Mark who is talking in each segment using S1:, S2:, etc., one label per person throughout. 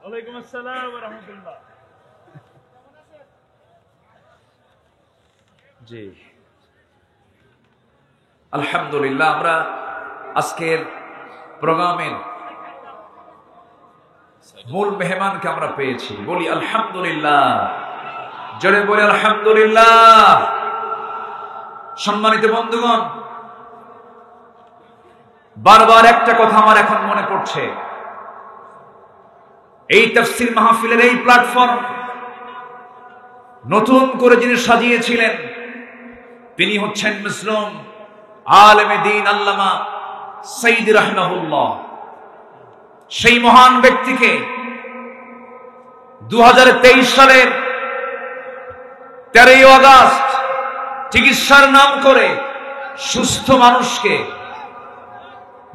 S1: ওয়ালাইকুম আসসালাম ওয়া রাহমাতুল্লাহ।
S2: জি আলহামদুলিল্লাহ, আমরা আজকের প্রোগ্রামের মূল মেহমানকে আমরা পেয়েছি। বলি আলহামদুলিল্লাহ, জোরে বলি আলহামদুলিল্লাহ। সম্মানিত বন্ধুগণ, বারবার একটা কথা আমার এখন মনে পড়ছে। এই তাফসীর মাহফিলের এই প্ল্যাটফর্ম নতুন করে যিনি সাজিয়েছিলেন তিনি হচ্ছেন মুসলিম আলেমে দ্বীন আল্লামা সাইয়্যিদ রাহিমাহুল্লাহ। সেই মহান ব্যক্তিকে 2023 সালের 13ই আগস্ট চিকিৎসার নাম করে সুস্থ মানুষকে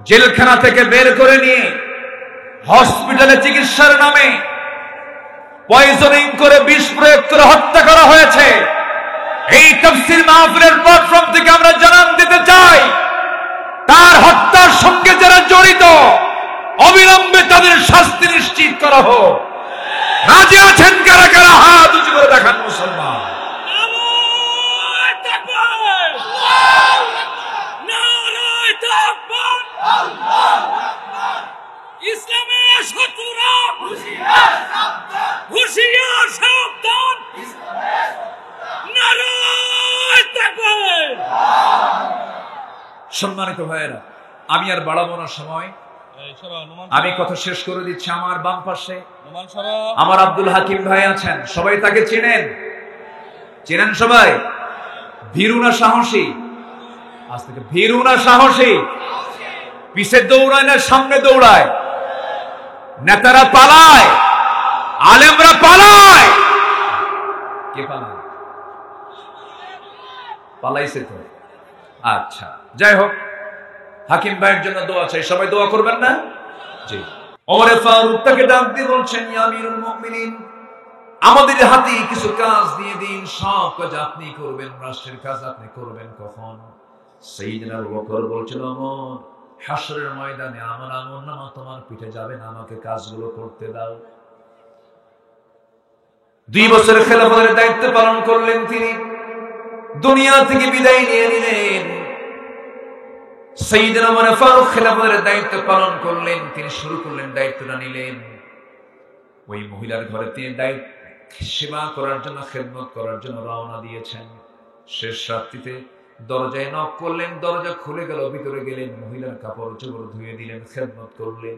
S2: জেলখানা থেকে বের করে নিয়ে হসপিটালে চিকিৎসার নামে পয়জনিং করে বিষ প্রয়োগ করে হত্যা করা হয়েছে। এই তাফসীর মাহফিলের প্ল্যাটফর্ম থেকে আমরা জানান দিতে চাই, তার হত্যার সঙ্গে যারা জড়িত অবিলম্বে তাদের শাস্তি নিশ্চিত করা হোক। রাজি আছেন কারা কারা? হাত উঁচু করে দেখান মুসলমান।
S1: ইসলামের শত্রুরা হুঁশিয়ার সাবধান। নারায়ে তাকবীর।
S2: সম্মানিত ভাইয়েরা, আমি আর বাড়াবো না সময়, আমি কথা শেষ করে দিচ্ছি। আমার বাম পাশে আমার আব্দুল হাকিম ভাই আছেন, সবাই তাকে চেনেন সবাই। ভীরু না সাহসী? আজ থেকে ভীরু না সাহসী? পিছে দৌড়ায় না সামনে দৌড়ায়? নেতারা পালায়, আলেমরা পালায়, কে পালায়? পালাইছে তো। আচ্ছা, যাই হোক, হাকিম ভাইয়ের জন্য দোয়া চাই, সবাই দোয়া করবেন না? জি। ওমর ফারুক তাকে ডাক দিয়ে বলছেন, ইয়া আমিরুল মুমিনিন, আমাদের হাতে কিছু কাজ দিয়ে দিন, সব কাজ আপনি করবেন, রাষ্ট্রের কাজ আপনি করবেন কখন? সাইয়্যিদনা আবু বকর বলছেন, ওমর, হাসরের ময়দানে আমার আমলনামা তোমার পিঠে যাবে না, আমাকে কাজগুলো করতে দাও। 2 বছর খেলাফতের দায়িত্ব পালন করলেন তিনি, দুনিয়া থেকে বিদায় নিয়ে নিলেন। সাইয়্যিদনা ওমর ফারুক খেলাফতের দায়িত্ব পালন করলেন, তিনি শুরু করলেন, দায়িত্বটা নিলেন। ওই মহিলার ঘরে তিনি দায়িত্ব সেবা করার জন্য, খেদমত করার জন্য রওনা দিয়েছেন। শেষ রাত্রিতে দরজায় নক করলেন, দরজা খুলে গেল, ভিতরে গেলেন, মহিলার কাপড় চোপড় ধুয়ে দিলেন, খেদমত করলেন,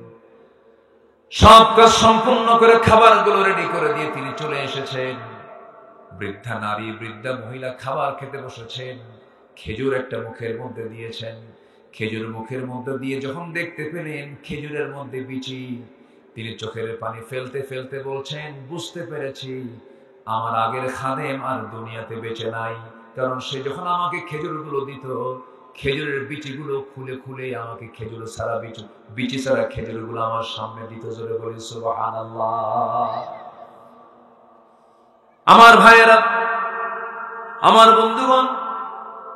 S2: সব কাজ সম্পূর্ণ করে খাবারগুলো রেডি করে দিয়ে তিনি চলে এসেছেন। বৃদ্ধা নারী, বৃদ্ধা মহিলা খাবার খেতে বসেছেন। খেজুর একটা মুখের মধ্যে দিয়েছেন, খেজুর মুখের মধ্যে দিয়ে যখন দেখতে পেলেন খেজুরের মধ্যে বিচি, তিনি চোখের পানি ফেলতে ফেলতে বলছেন, বুঝতে পেরেছি আমার আগের খাদেম আর দুনিয়াতে বেঁচে নাই, কারণ সে যখন আমাকে খেজুরগুলো দিত, খেজুরের বিচিগুলো খুলে খুলে আমাকে খেজুর ছাড়া বিচি ছাড়া খেজুরগুলো আমার সামনে দিত। জোরে বলি সুবহানাল্লাহ। আমার ভাইয়েরা, আমার বন্ধুগণ,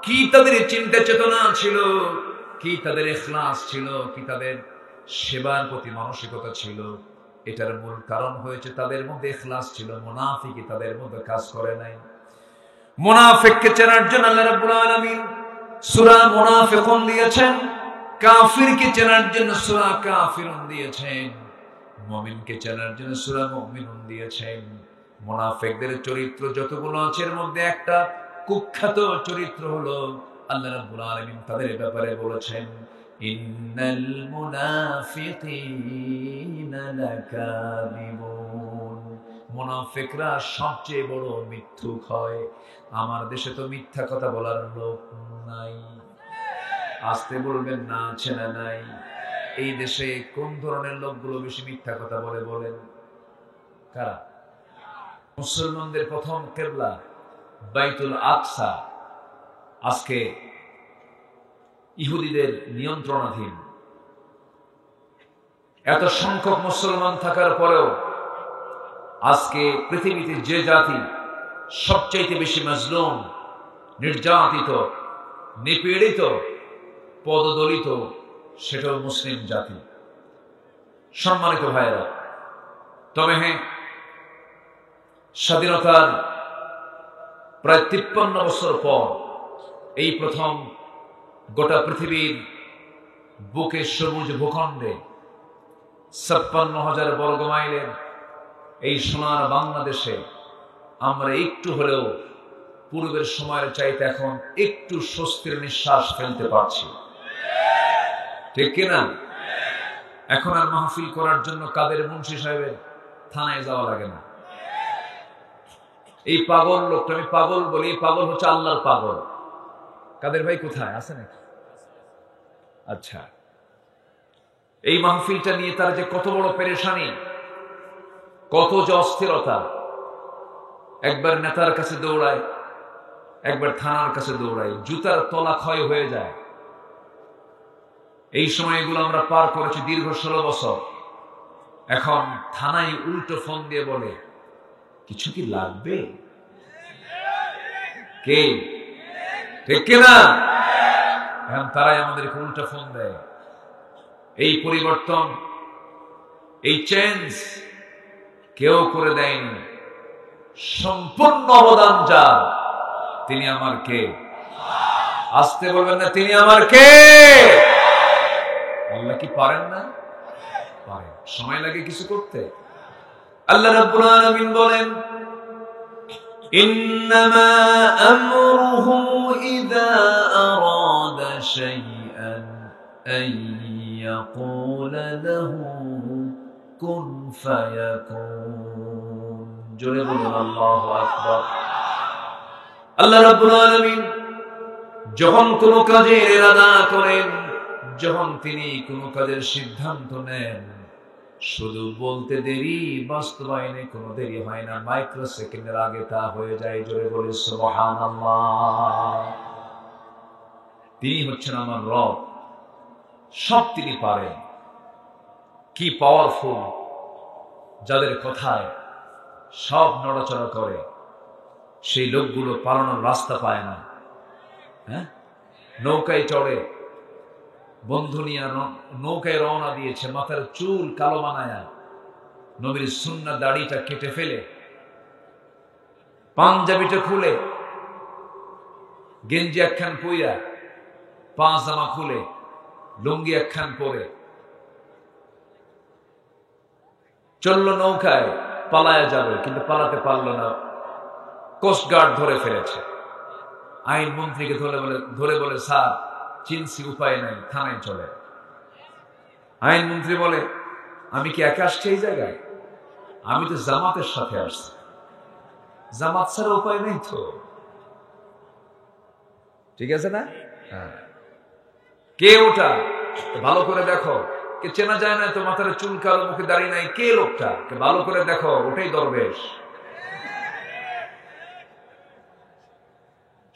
S2: কি তাদের চিন্তা চেতনা ছিল, কি তাদের ইখলাস ছিল, কি তাদের সেবার প্রতি মানসিকতা ছিল। এটার মূল কারণ হয়েছে তাদের মধ্যে ইখলাস ছিল, মুনাফিকি তাদের মধ্যে কাজ করে নাই। মুনাফিককে চেনার জন্য আল্লাহ রাব্বুল আলামিন সূরা মুনাফিকুন দিয়েছেন, কাফিরকে চেনার জন্য সূরা কাফিরুন দিয়েছেন, মুমিনকে চেনার জন্য সূরা মুমিনুন দিয়েছেন। মুনাফিকদের চরিত্র যতগুলো আছে এর মধ্যে একটা কুখ্যাত চরিত্র হলো আল্লাহ রাব্বুল আলামিন তাদের ব্যাপারে বলেছেন, ইন্নাল মুনাফিকিনা লাকাযিবুন। মুনাফিকরা সবচেয়ে বড় মিথ্যুক হয়। আমার দেশে তো মিথ্যা কথা বলার লোক নাই। আসতে বলবেন না, আছে না নাই? এই দেশে কোন ধরনের লোকগুলো বেশি মিথ্যা কথা বলে বলেন? কারা? মুসলমানদের প্রথম কিবলা বাইতুল আকসা আজকে ইহুদিদের নিয়ন্ত্রণাধীন। এত সংখ্যক মুসলমান থাকার পরেও আজকে পৃথিবীতে যে জাতি সবচাইতে বেশি মাজলুম, নির্যাতিত, নিপীড়িত, পদদলিত, সেটাও মুসলিম জাতি। সম্মানিত ভাইয়েরা, তবে হ্যাঁ, স্বাধীনতার প্রায় 53 বছর পর এই প্রথম গোটা পৃথিবীর বুকে সবুজ ভূখণ্ডে 56,000 বর্গ মাইলের এই সোনার বাংলাদেশে আমরা একটু হলেও পূর্বের সময়ের চাইতে এখন একটু স্বস্তির নিঃশ্বাস ফেলতে পারছি, ঠিক কিনা? এখন আর মাহফিল করার জন্য কাদের মুন্সি সাহেবের থানায় যাওয়া লাগে না। এই পাগল লোকটা, আমি পাগল বলি, পাগল হচ্ছে আল্লাহর পাগল। কাদের ভাই কোথায় আছে নাকি? আচ্ছা, এই মাহফিলটা নিয়ে তার যে কত বড় পেরেশানি, কত যে অস্থিরতা। একবার নেতার কাছে দৌড়ায়, একবার থানার কাছে দৌড়ায়, জুতার তলা ক্ষয় হয়ে যায়। এই সময়গুলো আমরা পার করেছি দীর্ঘ 16 বছর। এখন থানায় উল্টো ফোন দিয়ে বলে, কিছু কি লাগবে? কে? ঠিক কিনা? এখন তারাই আমাদেরকে উল্টো ফোন দেয়। এই পরিবর্তন, এই চেঞ্জ কেউ করে দেয়নি, সম্পূর্ণ অবদান যার, তিনি আমার কে? আসতে বলবেন না, তিনি আমার কে? আল্লাহ কি পারেন না? পারেন। সময় লাগে কিছু করতে। আল্লাহ রাব্বুল আলামিন বলেন, ইন্নামা আমরুহু ইযা আরাদা শাইআন আন ইয়াকুলা লাহু কুন ফায়াকুন। জোরে বলুন আল্লাহু আকবার। আল্লাহ রাব্বুল আলামিন যখন কোনো কাজের ইরাদা করেন, যখন তিনি কোনো কাজের সিদ্ধান্ত নেন, শুধু বলতে দেরি, বাস্তবায়নে কোনো দেরি হয় না, মাইক্রো সেকেন্ডের আগে তা হয়ে যায়। জোরে বলি সুবহানাল্লাহ। তিনি হচ্ছেন আমার রব, সব তিনি পারেন। কি পাওয়ারফুল, যাদের কথায় সব নড়াচড়া করে, সেই লোকগুলো পালানোর রাস্তা পায় না। হ্যাঁ, নৌকায় চড়ে, বন্ধু নিয়ে নৌকায় রওনা দিয়েছে, মাথার চুল কালো বানায়া, নবীর সুন্নাহ দাড়িটা কেটে ফেলে, পাঞ্জাবিটা খুলে, গেঞ্জি একখান পইরা, পাজামা খুলে, লুঙ্গি একখান পরে চলল নৌকায়, পালায়া যাবে, কিন্তু পালাতে পারলো না। কোস্টগার্ড ধরে ফেলেছে। আইন মন্ত্রীকে ধরে বলে, স্যার চিনছি, উপায় নাই, থানায় চলে। আইন মন্ত্রী বলে, আমি কি একা আসছি এই জায়গায়? আমি তো জামাতের সাথে আসছি, জামাত ছাড়া উপায় নেই তো। ঠিক আছে না? হ্যাঁ। কে ওটা? ভালো করে দেখো, কে চেনা যায় না তো, মাথার চুল কালো, মুখে দাঁড়িয়ে নাই, কে লোকটা? কে ভালো করে দেখো, ওটাই দরবেশ।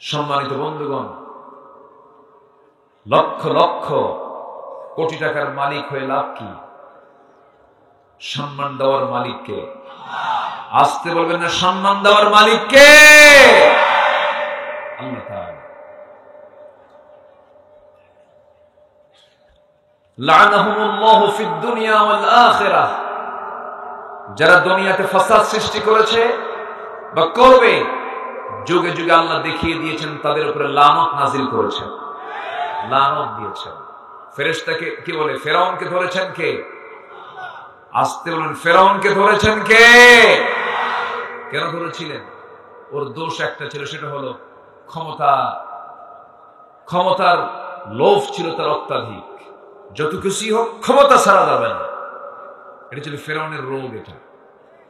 S2: সম্মানিত বন্ধুগণ, লক্ষ লক্ষ কোটি টাকার মালিক হয়ে লাভ কি? সম্মান দেওয়ার মালিককে। আসতে বলবেন না, সম্মান দেওয়ার মালিককে? আল্লাহ তাআলা। লাআনাহুমুল্লাহু ফিদ দুনিয়া ওয়াল আখিরাহ। যারা দুনিয়াতে ফাসাদ সৃষ্টি করেছে বা করবে, যুগে যুগে আল্লাহ দেখিয়ে দিয়েছেন, তাদের উপরে লানত নাজিল করেছেন, লানত দিয়েছেন। ফেরেশতাকে কি বলে? ফেরাউনকে ধরেছেন কে? আসতে বলেন, ফেরাউনকে ধরেছেন কে? কেন ধরেছিলেন? ওর দোষ একটা ছিল, সেটা হলো ক্ষমতার লোভ ছিল তার অত্যাধিক। যত কিছুই হোক, ক্ষমতা ছাড়া যাবে না। এটা ছিল ফেরাউনের রোগ। এটা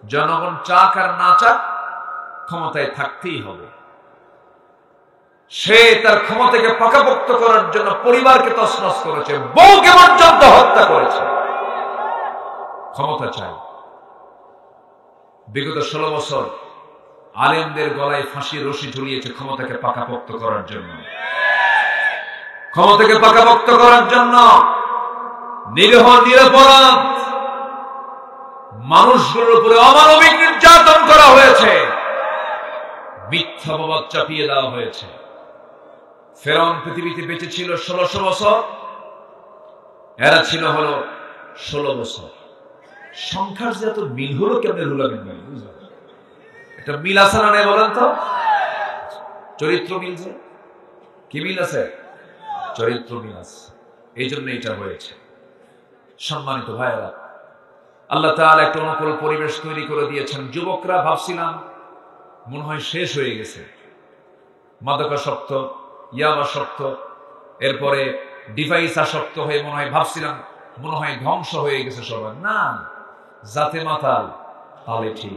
S2: জনগণ চাক আর না চাক, ক্ষমতায় থাকতেই হবে। সে তার ক্ষমতাকে পাকাপোক্ত করার জন্য পরিবারকে তছনছ করেছে, বউকে পর্যন্ত হত্যা করেছে। ক্ষমতা চাই। বিগত 16 বছর আলেমদের গলায় ফাঁসির রশি ঝুলিয়েছে ক্ষমতাকে পাকাপোক্ত করার জন্য, ক্ষমতাকে পাকাপোক্ত করার জন্য। নিরীহ নিরপরাধ মানুষগুলোর উপরে অমানবিক নির্যাতন করা হয়েছে, মিথ্যা অপবাদ চাপিয়ে দেওয়া হয়েছে। ফেরাউন পৃথিবীতে বেঁচে ছিল 1600 বছর, এরা ছিল হলো 16 বছর। সংখ্যার যে এত মিল হলো কেমনে রুলাবেন ভাই? একটা মিল আছে না নাই বলেন তো? চরিত্র মিল, যে কি মিল আছে? চরিত্র মিল আছে, এই জন্য এটা হয়েছে। সম্মানিত ভাইয়েরা, আল্লাহ তাআলা একটা অনুকূল পরিবেশ তৈরি করে দিয়েছেন। যুবকরা ভাবছিলাম মনে হয় শেষ হয়ে গেছে, মাদকাসক্ত, ইয়াবাসক্ত, এরপরে ডিভাইস আসক্ত হয়ে মনে হয় ভাবছিলাম মনে হয় ধ্বংস হয়ে গেছে সবার। না, জাতে মাতাল তাহলে ঠিক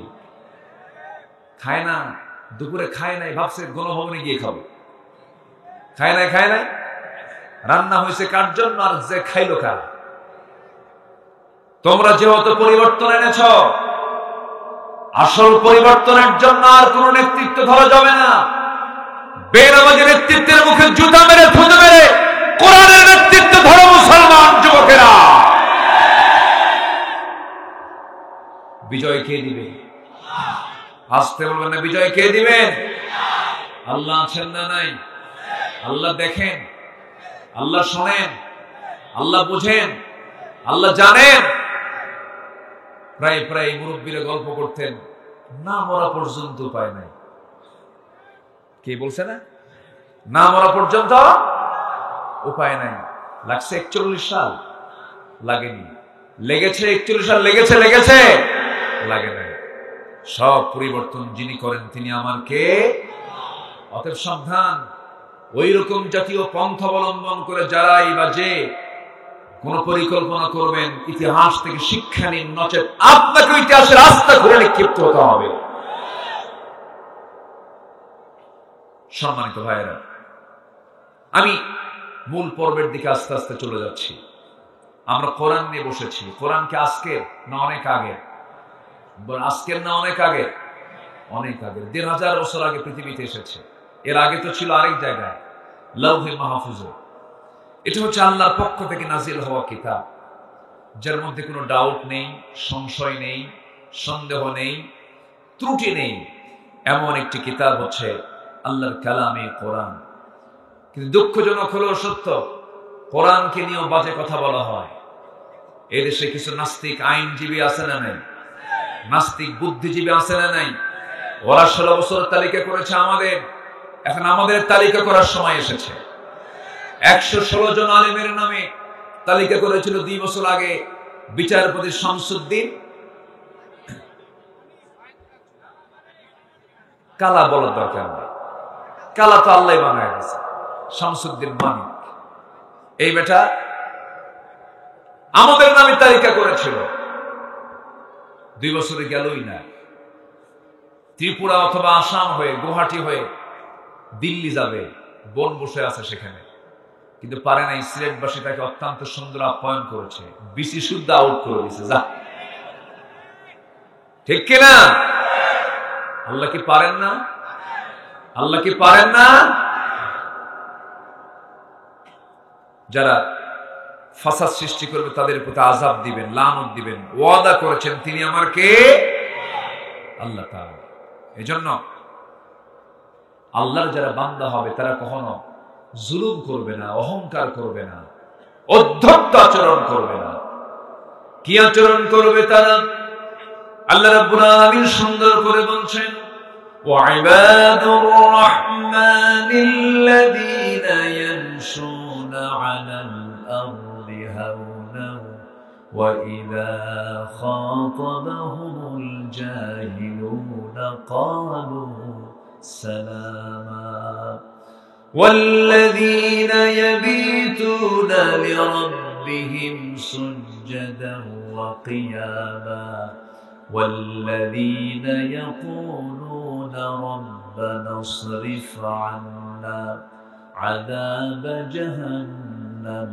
S2: খায় না, দুপুরে খায় নাই, ভাবছে গণভবনে গিয়ে খাবো। খায় নাই, রান্না হয়েছে কার জন্য, আর যে খাইলো কার? তোমরা যেহেতু পরিবর্তন এনেছ, আসল পরিবর্তনের জন্য আর কোন নেতৃত্ব ধরা যাবে না। বেনামাজি নেতৃত্বের মুখে জুতা মেরে থুতু মেরে কোরআনের নেতৃত্ব ধরো মুসলমান যুবকেরা। বিজয় কে দিবে? আসতে বলবেন না, বিজয় কে দিবেন? আল্লাহ আছেন না নাই? আল্লাহ দেখেন, আল্লাহ শোনেন, আল্লাহ বুঝেন, আল্লাহ জানেন। প্রায় প্রায় মুরব্বীরা গল্প করতেন, না মরা পর্যন্ত উপায় নাই। কে বলছে না? না মরা পর্যন্ত উপায় নাই। লাগছে 41 সাল, লাগেনি। লেগেছে 41 সাল, লেগেছে লাগে নাই। সব পরিবর্তন যিনি করেন তিনি আমার কে? অতএব সাবধান, ওই রকম জাতীয় পন্থা অবলম্বন করে যারাই বা যে কোন পরিকল্পনা করবেন, ইতিহাস থেকে শিক্ষা নিন, নচেত আপনাকে ইতিহাসের রাস্তা ঘুরে নিক্ষিপ্ত হতে হবে। সম্মানিত ভাইয়েরা, আমি মূল পর্বের দিকে আস্তে আস্তে চলে যাচ্ছি। আমরা কোরআন নিয়ে বসেছি। কোরআনকে আজকের না অনেক আগে? আজকের না অনেক আগে? অনেক আগে, ১৫০০ বছর আগে পৃথিবীতে এসেছে। এর আগে তো ছিল আরেক জায়গায়, লাউহে মাহফুজে। এটা হচ্ছে আল্লাহর পক্ষ থেকে নাজিল হওয়া কিতাব, যার মধ্যে কোনো ডাউট নেই, সংশয় নেই, সন্দেহ নেই, ত্রুটি নেই। এমন একটি কিতাব হচ্ছে আল্লাহর কালামে কোরআন। কিন্তু দুঃখজনক হলেও সত্য, কোরআনকে নিয়েও বাজে কথা বলা হয়। এদেশে কিছু নাস্তিক আইনজীবী আছে না নাই? নাস্তিক বুদ্ধিজীবী আছে না নাই? ওরা 16 বছর তালিকা করেছে আমাদের। এখন আমাদের তালিকা করার সময় এসেছে। 116 জন আলেমের নামে তালিকা করেছিল 2 বছর আগে বিচারপতি শামসুদ্দিন। কালা বলার দরকার নেই, কালা তো আল্লাহ বানায় গেছে। শামসুদ্দিন মানিক এই বেটা আমাদের নামে তালিকা করেছিল, 2 বছরে গেলই না। ত্রিপুরা অথবা আসাম হয়ে, গুয়াহাটি হয়ে দিল্লি যাবে, বোন বসে আছে সেখানে, কিন্তু পারে নাই। সিলেটবাসী তাকে অত্যন্ত সুন্দর আপ্যায়ন করেছে, বিসি শুদ্ধ আউট করে দিছে। যা, ঠিক কিনা? আল্লাহ কি পারেন না? আল্লাহ কি পারেন না? যারা ফাসাদ সৃষ্টি করবে তাদের প্রতি আযাব দিবেন, লানত দিবেন, ওয়াদা করেছেন তিনি আমার কে? আল্লাহ তাআলা। এজন্য আল্লাহর যারা বান্দা হবে তারা কখনো জুলুম করবে না, অহংকার করবে না, অধ্যত্ত আচরণ করবে না। কি আচরণ করবে তারা? আল্লাহ রাব্বুল আলামিন সুন্দর করে বলছেন, ওয়াইবাদুর রাহমানিল্লাযীনা ইয়ামশুনা আলাল আরদি হাওনা ওয়া ইযা খাতাবাহুমুল জাহিলুনা ক্বালু সালামা والذين يبيتون لربهم سجدا وقياما والذين يقولون ربنا اصرف عنا عذاب جهنم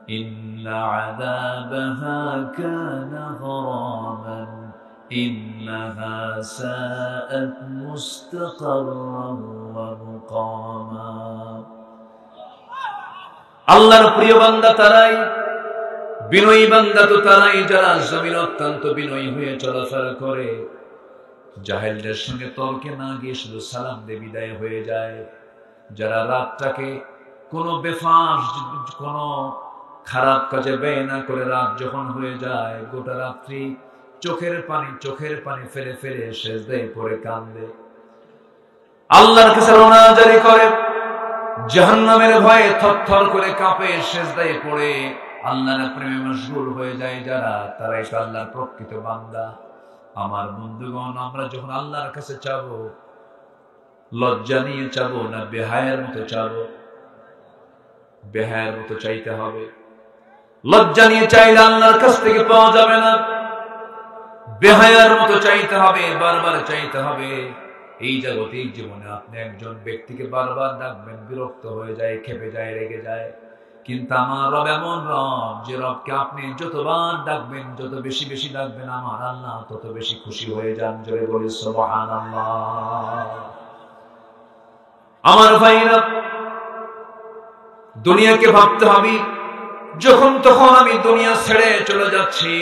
S2: إن عذابها كان غراما إنها ساءت مستقرا ومقاما আল্লাহর প্রিয় বান্দা তারাই, বিনয়ী বান্দা তো তারাই যারা জমিন অত্যন্ত বিনয়ী হয়ে চলাফেরা করে, জাহেলদের সঙ্গে তর্কে না গিয়ে শুধু সালাম দিয়ে বিদায় হয়ে যায়, যারা রাতটাকে কোনো বেফাস, কোনো খারাপ কাজে ব্যয় না করে রাত যখন হয়ে যায় গোটা রাত্রি চোখের পানি ফেলে ফেলে সেজদায় পড়ে কান্দে, আল্লাহর কাছে রোনা জারি করে, জাহান্নামের ভয়ে থরথর করে কাঁপে, সেজদায় পড়ে আল্লাহর প্রেমে মশগুল হয়ে যায় যারা, তারাই তো আল্লাহর প্রকৃত বান্দা। আমার বন্ধুগণ, আমরা যখন আল্লাহর কাছে চাবো, লজ্জা নিয়ে চাবো না বেহায়ার মতো চাবো? বেহায়ার মতো চাইতে হবে। লজ্জা নিয়ে চাইলে আল্লাহর কাছ থেকে পাওয়া যাবে না, বেহায়ার মতো চাইতে হবে, বারবার চাইতে হবে। এই জাগতিক জীবনে আপনি একজন ব্যক্তিকে বারবার ডাকবেন, বিরক্ত হয়ে যায়, খেপে যায়, রেগে যায়, কিন্তু আমার রব এমন রব যে রবকে আপনি যতবার ডাকবেন, যত বেশি বেশি ডাকবেন, আমার আল্লাহ তত বেশি খুশি হয়ে যান। জোরে বলি সুবহানাল্লাহ। আমার ভাইরা, দুনিয়াকে ভাবতে হবে, যখন তখন আমি দুনিয়া ছেড়ে চলে যাচ্ছি,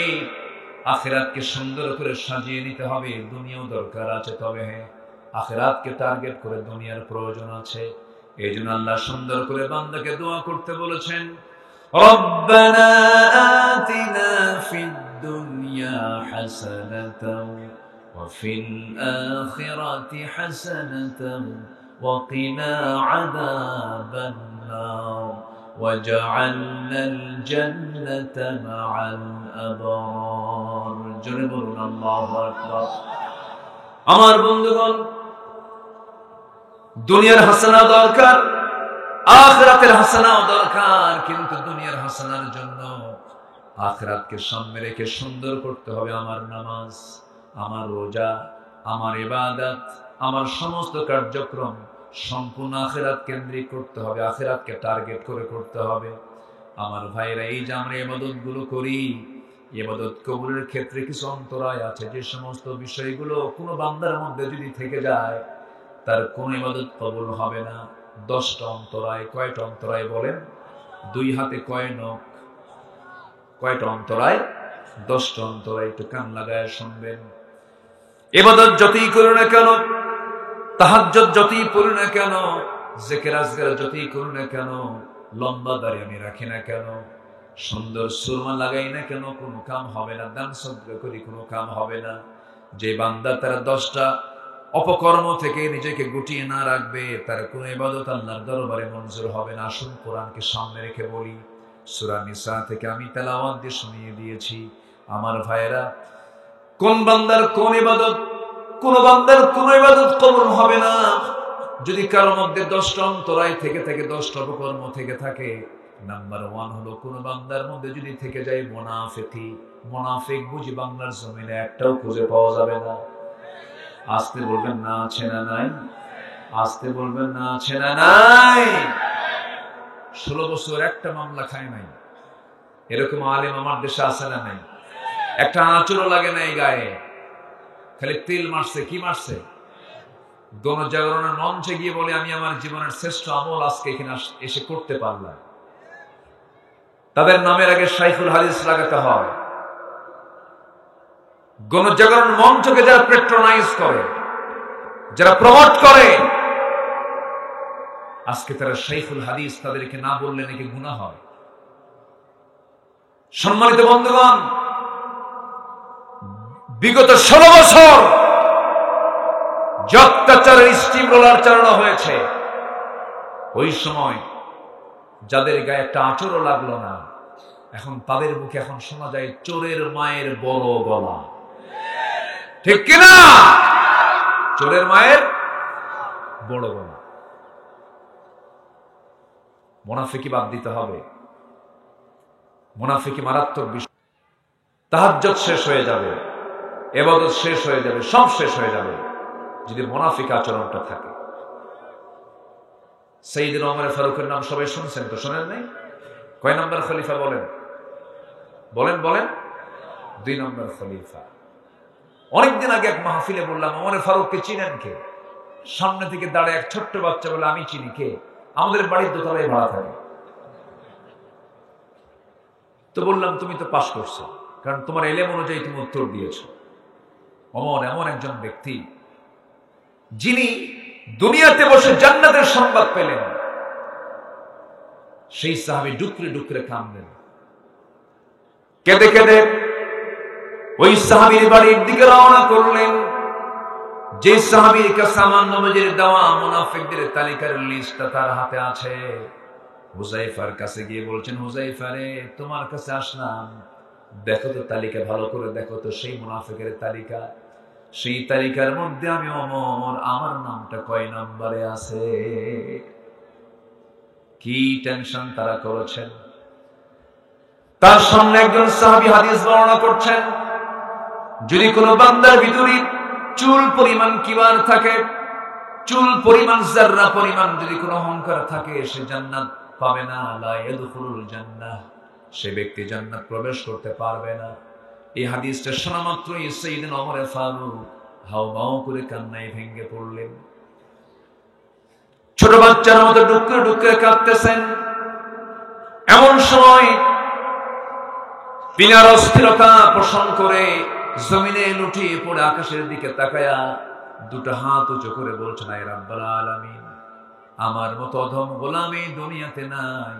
S2: আখিরাতকে সুন্দর করে সাজিয়ে নিতে হবে। দুনিয়াও দরকার আছে, তবে হ্যাঁ, আখিরাতকে টার্গেট করে দুনিয়ার প্রয়োজন আছে। এই জন্য আল্লাহ সুন্দর করে বান্দাকে দোয়া করতে বলেছেন, রব্বানা আতিনা ফিদ দুনিয়া হাসানাতাও ওয়া ফিল আখিরাতি হাসানাতাও ওয়া কিনা আযাবান নার ওয়াজআলনাল জান্নাতা মা'আল আবরার। জোরে বলুন আল্লাহু আকবার। আমার বন্ধুগণ, দুনিয়ার হাসানা দরকার, আখিরাতের হাসানাও দরকার, কিন্তু দুনিয়ার হাসানার জন্য আখিরাতকে সামনে রেখে সুন্দর করতে হবে আমার নামাজ, আমার রোজা, আমার ইবাদত, আমার সমস্ত কার্যক্রম সম্পূর্ণ আখিরাত কেন্দ্রিক করতে হবে, আখিরাতকে টার্গেট করে করতে হবে। আমার ভাইরা, এই যে আমরা ইবাদত গুলো করি, ইবাদত কবুলের ক্ষেত্রে কিছু অন্তরায় আছে। যে সমস্ত বিষয়গুলো কোনো বান্দার মধ্যে যদি থেকে যায়, তার কোন ইবাদত কবুল হবে না। 10টা অন্তরায়। কয়টা অন্তরায় বলেন? 2 হাতে কয় নখ? কয়টা অন্তরায়? 10টা অন্তরায়। একটু কান লাগায় শুনবেন। ইবাদত যতই করো না কেন, তাহাজ্জুদ যতই পড়ি না কেন, জিকির আজকার যতই করি না কেন, লম্বা দাড়ি আমি রাখি না কেন, সুন্দর সুরমা লাগাই না কেন, কোনো কাম হবে না। দান সদকা করি, কোনো কাম হবে না। যে বান্দা তারা 10টা অপকর্ম থেকে নিজেকে গুটিয়ে না রাখবে, তার কোন ইবাদত আল্লাহর দরবারে মঞ্জুর হবে না। আসুন কোরআনকে সামনে রেখে বলি। সূরা নিসা থেকে আমি তেলাওয়াত দিয়ে শুনিয়ে দিয়েছি। আমার ভাইয়েরা, কোন বান্দার কোন ইবাদত, কোন বান্দার কোন ইবাদত কবুল হবে না যদি কারোর মধ্যে 10টা অন্তরায় থেকে থাকে, 10টা অপকর্ম থেকে থাকে। নাম্বার 1 হলো, কোন বান্দার মধ্যে যদি থেকে যায় মুনাফিকি। মুনাফিক বুঝি বাংলার জমিনে একটাও খুঁজে পাওয়া যাবে না। আসতে বলবেন না আছে না নাই? আসতে বলবেন না আছে না নাই? 16 বছর একটা মামলা খায় নাই, এরকম আলেম আমার দেশে আছে না নাই? একটা আঁচড়ও লাগে নাই গায়ে, খালি তেল মারছে। কি মারছে? গণজাগরণের মঞ্চে গিয়ে বলে, আমি আমার জীবনের শ্রেষ্ঠ আমল আজকে এখানে এসে করতে পারলাম। তাদের নামের আগে শাইখুল হাদিস লাগাতে হয়। গণজাগরণ মঞ্চকে যারা পেট্রোনাইজ করে, যারা প্রমোট করে, আজকে তারা শাইখুল হাদিস, তাদেরকে না বললে নাকি গুনাহ হয়। সম্মানিত বন্ধুগণ, বিগত 16 বছর অত্যাচারের স্টিম রোলার চালানো হয়েছে। ওই সময় যাদের গায়ে একটা আঁচড়ও লাগলো না, এখন তাদের মুখে এখন শোনা যায় চোরের মায়ের বড় গলা। ঠিক কিনা? চোরের মায়ের বড় গলা। মুনাফিকি বাদ দিতে হবে। মুনাফিকি মারাত্মক বিষয়। তাহাজ্জুদ শেষ হয়ে যাবে, ইবাদত শেষ হয়ে যাবে, সব শেষ হয়ে যাবে যদি মুনাফিক আচরণটা থাকে। সাইয়েদনা ওমর ফারুকের নাম সবাই শুনছেন তো? শোনেন নাই? কয় নম্বর খলিফা বলেন? বলেন বলেন। 2 নম্বর খলিফা। অনেকদিন আগে এক মাহফিলে বললাম, ওমর ফারুককে চিনেন কে? সামনে থেকে দাঁড়ায় এক ছোট্ট বাচ্চা বলে, আমি চিনি। কে? আমাদের বাড়ির দোতলায় ভাড়া থাকে। তো বললাম, তুমি তো পাস করছো, কারণ তোমার এলেম অনুযায়ী তুমি উত্তর দিয়েছো। ওমর এমন একজন ব্যক্তি যিনি দুনিয়াতে বসে জান্নাতের সংবাদ পেলেন। সেই সাহাবী ডুকরে ডুকরে কাঁদলেন, কেঁদে কেঁদে ওই সাহাবীর বাড়ির দিকে রওনা করলেন। যে সাহাবীর কাছে সামান্য নবীর দেওয়া মুনাফিকদের তালিকার লিস্টটা তার হাতে আছে, হুযায়ফার কাছে গিয়ে বলছেন, হুযায়ফা রে, তোমার কাছে আসলাম, দেখো তো তালিকা ভালো করে দেখো তো, সেই মুনাফিকের তালিকা, সেই তালিকার মধ্যে আমি ওমর, আমার নামটা কয় নম্বরে আছে। কি টেনশন তারা করেছেন। তার সামনে একজন সাহাবী হাদিস বর্ণনা করছেন, যদি কোনো বান্দার ভিতরে চুল পরিমাণ কিবার থাকে, চুল পরিমাণ যাররা পরিমাণ যদি কোনো অহংকার থাকে, সে জান্নাত পাবে না। লা ইয়াদখুলুল জান্নাহ, সে ব্যক্তি জান্নাত প্রবেশ করতে পারবে না। এই হাদিসটা শোনা মাত্রই সাইয়েদনা ওমর ফারুক হাউমাউ করে কান্নায় ভেঙে পড়লেন। ছোট বাচ্চার মতো ডুকরে ডুকরে কাঁদতেছেন। এমন সময় বিনার অস্থিরতা পোষণ করে জমিনে লুটিয়ে পড়ে আকাশের দিকে তাকায়া দুটো হাত উঁচু করে বলছেন, আয় রাব্বুল আলামিন, আমার মতো অধম গোলাম এই দুনিয়াতে নাই।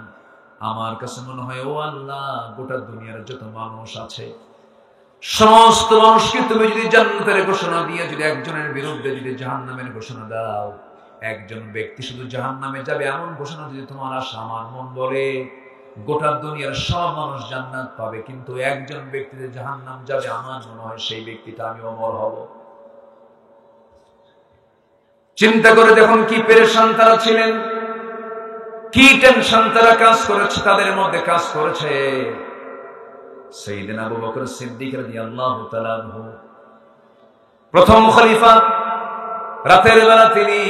S2: আমার কাছে মনে হয়, ও আল্লাহ, গোটা দুনিয়ার যত মানুষ আছে, সমস্ত মানুষকে তুমি যদি জান্নাতের ঘোষণা দিয়ে যদি একজনের বিরুদ্ধে যদি জাহান্নামের ঘোষণা দাও, একজন ব্যক্তি শুধু জাহান্নামে যাবে এমন ঘোষণা যদি তোমার আসে, আমার মন বলে গোটা দুনিয়ার সব মানুষ জান্নাত পাবে, কিন্তু একজন ব্যক্তিতে জাহান্নাম যাবে, আমার মনে হয় সেই ব্যক্তিটা আমি ওমর হব। চিন্তা করে দেখুন কি পেরেশান তারা ছিলেন, কি টেনশন তারা কাজ করেছে, তাদের মধ্যে কাজ করেছে। সাইয়েদনা আবু বকর সিদ্দিক রাদিয়াল্লাহু তাআলা আনহু, প্রথম খলিফা, রাতের বেলা তিনি